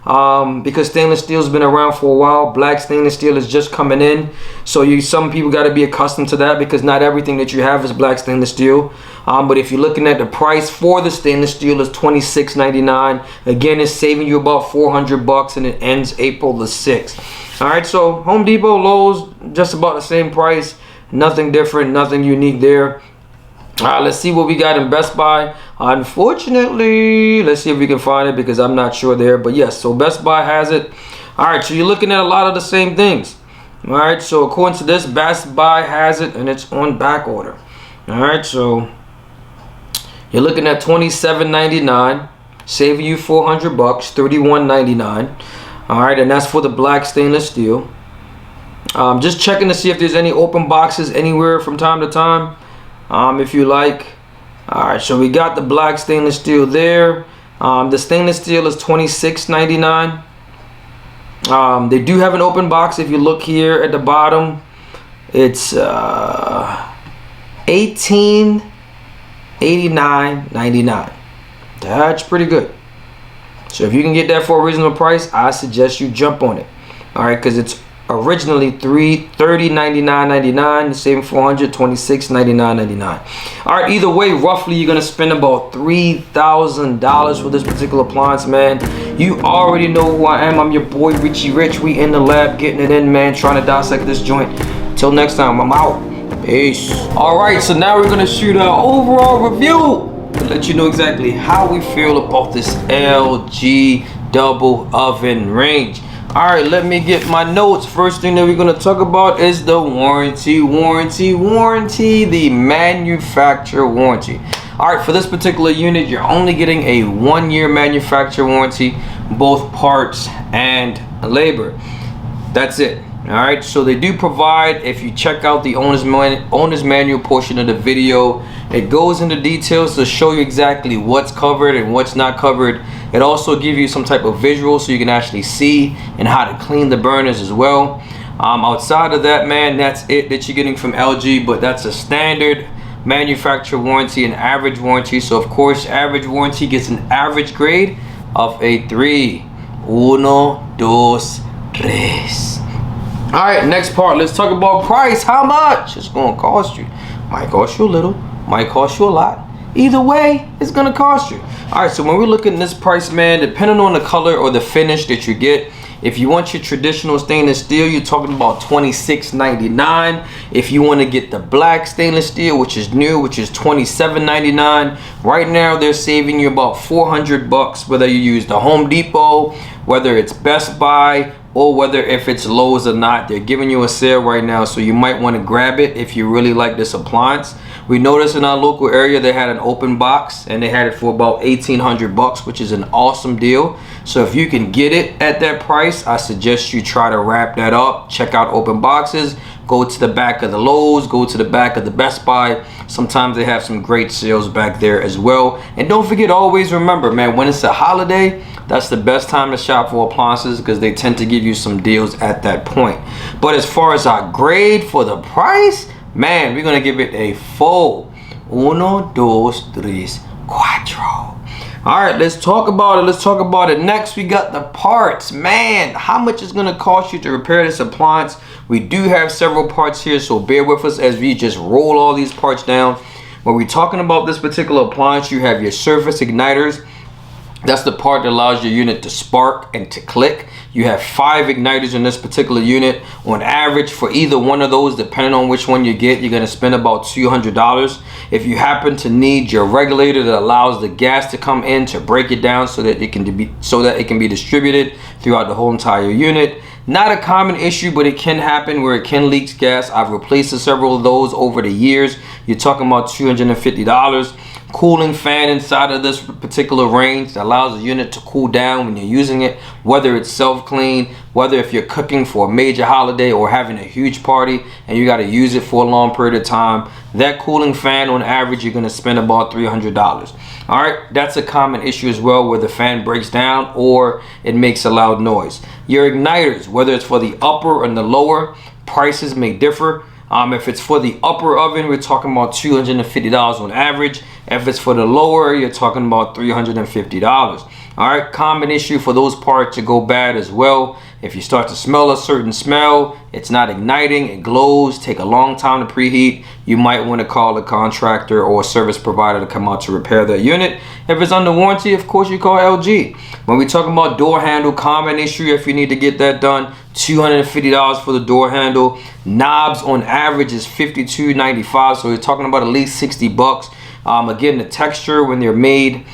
Because stainless steel has been around for a while. Black stainless steel is just coming in, so some people got to be accustomed to that, because not everything that you have is black stainless steel. But if you're looking at the price for the stainless steel is $26.99. Again, it's saving you about $400, and it ends April the 6th. All right, so Home Depot, Lowe's, just about the same price. Nothing different, nothing unique there. Let's see what we got in Best Buy. Unfortunately, let's see if we can find it, because I'm not sure there. But yes, so Best Buy has it. All right, so you're looking at a lot of the same things. All right, so according to this, Best Buy has it, and it's on back order. All right, so you're looking at $27.99, saving you $400, $31.99. All right, and that's for the black stainless steel. Just checking to see if there's any open boxes anywhere from time to time. If you like. All right, so we got the black stainless steel there. The stainless steel is $26.99. They do have an open box. If you look here at the bottom, it's $18.89.99. That's pretty good. So if you can get that for a reasonable price, I suggest you jump on it. All right, because it's originally $30.99.99, saving $400, $26.99.99. All right, either way, roughly you're gonna spend about $3,000 for this particular appliance, man. You already know who I am. I'm your boy Richie Rich. We in the lab getting it in, man, trying to dissect this joint. Till next time, I'm out. Peace. All right, so now we're gonna shoot our overall review to let you know exactly how we feel about this LG double oven range. All right, let me get my notes. First thing that we're gonna talk about is the warranty, the manufacturer warranty. All right, for this particular unit, you're only getting a 1-year manufacturer warranty, both parts and labor. That's it. All right, so they do provide, if you check out the owner's manual portion of the video, it goes into details to show you exactly what's covered and what's not covered. It also gives you some type of visual so you can actually see and how to clean the burners as well. Outside of that, man, that's it that you're getting from LG, but that's a standard manufacturer warranty and average warranty. So of course, average warranty gets an average grade of a 3. 1, 2, 3. All right, next part, let's talk about price. How much it's gonna cost you? Might cost you a little, might cost you a lot. Either way, it's gonna cost you. All right, so when we're looking at this price, man, depending on the color or the finish that you get, if you want your traditional stainless steel, you're talking about $26.99. If you want to get the black stainless steel, which is new, which is $27.99. Right now, they're saving you about $400, whether you use the Home Depot, whether it's Best Buy, or whether if it's Lowe's or not. They're giving you a sale right now, so you might want to grab it if you really like this appliance. We noticed in our local area they had an open box and they had it for about $1,800, which is an awesome deal. So if you can get it at that price, I suggest you try to wrap that up. Check out open boxes, go to the back of the Lowe's, go to the back of the Best Buy. Sometimes they have some great sales back there as well. And don't forget, always remember, man, when it's a holiday, that's the best time to shop for appliances because they tend to give you some deals at that point. But as far as our grade for the price, man, we're gonna give it a full 1, 2, 3, 4. All right, let's talk about it. Next, we got the parts. Man, how much is gonna cost you to repair this appliance? We do have several parts here, so bear with us as we just roll all these parts down. When we're talking about this particular appliance, you have your surface igniters. That's the part that allows your unit to spark and to click. You have 5 igniters in this particular unit. On average, for either one of those, depending on which one you get, you're gonna spend about $200. If you happen to need your regulator that allows the gas to come in to break it down so that it can be distributed throughout the whole entire unit. Not a common issue, but it can happen where it can leak gas. I've replaced several of those over the years. You're talking about $250. Cooling fan inside of this particular range that allows the unit to cool down when you're using it, whether it's self-clean, whether if you're cooking for a major holiday or having a huge party and you got to use it for a long period of time. That cooling fan, on average, you're going to spend about $300. All right, that's a common issue as well, where the fan breaks down or it makes a loud noise. Your igniters, whether it's for the upper and the lower, prices may differ. If it's for the upper oven, we're talking about $250 on average. If it's for the lower, you're talking about $350. All right, common issue for those parts to go bad as well. If you start to smell a certain smell, it's not igniting, it glows, take a long time to preheat, you might want to call a contractor or a service provider to come out to repair that unit. If it's under warranty, of course, you call LG. When we talk about door handle, common issue if you need to get that done, $250 for the door handle. Knobs on average is $52.95, so you're talking about at least $60. Again, the texture when they're made,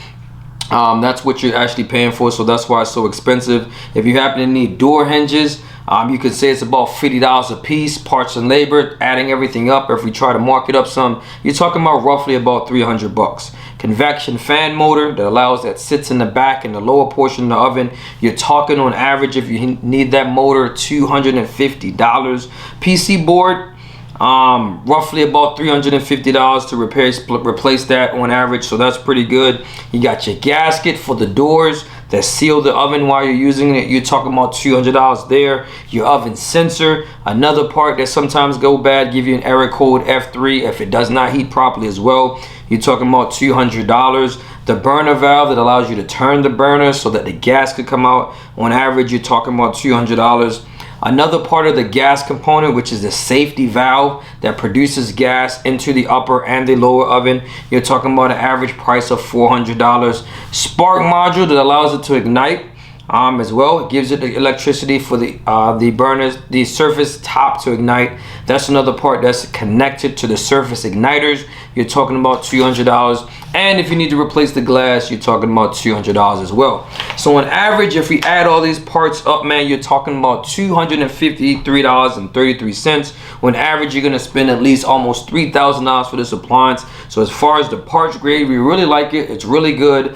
that's what you're actually paying for, so that's why it's so expensive. If you happen to need door hinges, you could say it's about $50 a piece, parts and labor, adding everything up. If we try to mark it up some, you're talking about roughly about $300. Convection fan motor that sits in the back in the lower portion of the oven, you're talking on average, if you need that motor, $250. PC board, roughly about $350 to replace that on average, so that's pretty good. You got your gasket for the doors that seal the oven while you're using it, you're talking about $200 there. Your oven sensor, another part that sometimes go bad, give you an error code F3 if it does not heat properly as well, you're talking about $200. The burner valve that allows you to turn the burner so that the gas could come out, on average you're talking about $200. Another part of the gas component, which is the safety valve that produces gas into the upper and the lower oven, you're talking about an average price of $400. Spark module that allows it to ignite, as well. It gives it the electricity for the burners, the surface top to ignite. That's another part that's connected to the surface igniters. You're talking about $200. And if you need to replace the glass, you're talking about $200 as well. So on average, if we add all these parts up, man, you're talking about $253.33. On average, you're gonna spend at least almost $3,000 for this appliance. So as far as the parts grade, we really like it. It's really good.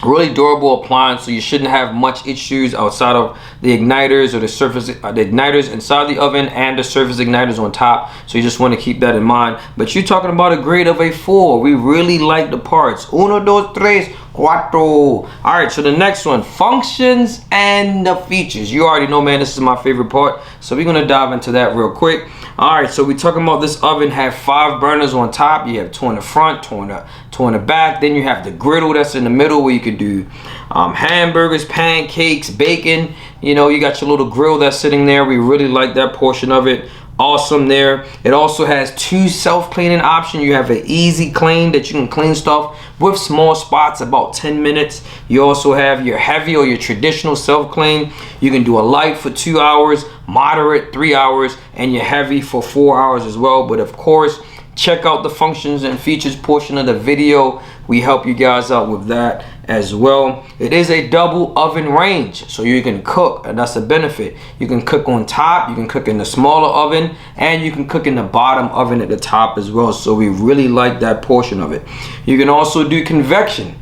Really durable appliance, so you shouldn't have much issues outside of the igniters or the surface the igniters inside the oven and the surface igniters on top. So you just want to keep that in mind. But you're talking about a grade of a 4. We really like the parts. 1, 2, 3, 4. All right, so the next one, functions and the features. You already know, man, this is my favorite part, so we're gonna dive into that real quick. All right, so we're talking about this oven have 5 burners on top. You have 2 in the front, 2 in the back. Then you have the griddle that's in the middle where you can do hamburgers, pancakes, bacon. You know, you got your little grill that's sitting there. We really like that portion of it. Awesome there. It also has 2 self-cleaning options. You have an EasyClean that you can clean stuff with small spots about 10 minutes. You also have your heavy or your traditional self-clean. You can do a light for 2 hours, moderate 3 hours, and your heavy for 4 hours as well. But of course, check out the functions and features portion of the video. We help you guys out with that as well. It is a double oven range, so you can cook, and that's a benefit. You can cook on top, you can cook in the smaller oven, and you can cook in the bottom oven at the top as well. So we really like that portion of it. You can also do convection.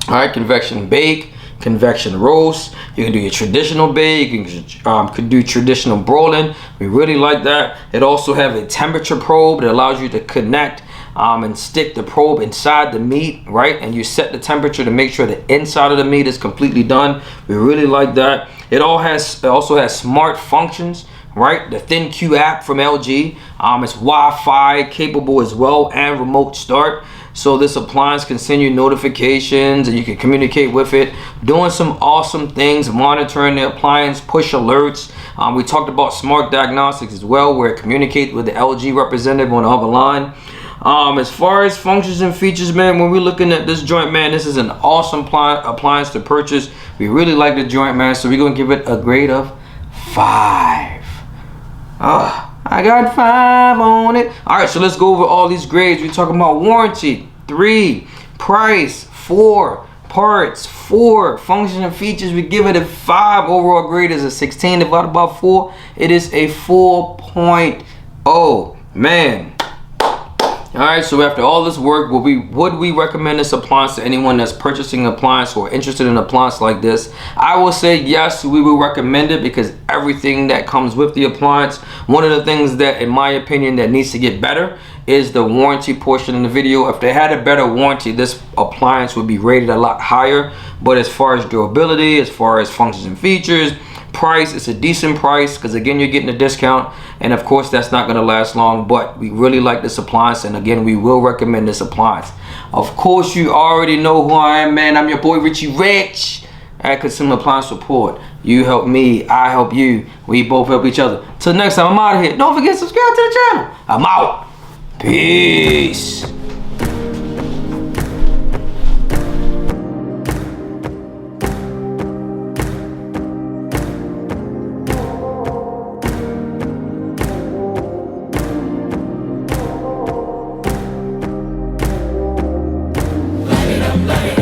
All right, convection bake, convection roast. You can do your traditional bake. You can do traditional broiling. We really like that. It also have a temperature probe that allows you to connect and stick the probe inside the meat, right? And you set the temperature to make sure the inside of the meat is completely done. We really like that. It also has smart functions, right? The ThinQ app from LG. It's Wi-Fi capable as well and remote start. So this appliance can send you notifications and you can communicate with it, doing some awesome things, monitoring the appliance, push alerts. We talked about smart diagnostics as well, where it communicates with the LG representative on the other line. As far as functions and features, man, when we're looking at this joint, man, this is an awesome appliance to purchase. We really like the joint, man, so we're gonna give it a grade of 5. I got 5 on it. All right, so let's go over all these grades. We're talking about warranty, 3, price, 4, parts, 4, function and features. We give it a 5. Overall grade is a 16 divided by 4. It is a 4.0, man. All right, so after all this work, would we recommend this appliance to anyone that's purchasing an appliance or interested in an appliance like this? I will say yes, we will recommend it because everything that comes with the appliance. One of the things that, in my opinion, that needs to get better is the warranty portion in the video. If they had a better warranty, this appliance would be rated a lot higher. But as far as durability, as far as functions and features, price, it's a decent price because again, you're getting a discount, and of course that's not going to last long, but we really like this appliance, and again, we will recommend this appliance. Of course, you already know who I am, man. I'm your boy Richie Rich at Consumer Appliance Support. You help me, I help you, we both help each other. Till next time, I'm out of here. Don't forget to subscribe to the channel. I'm out. Peace. Light it up, light it up.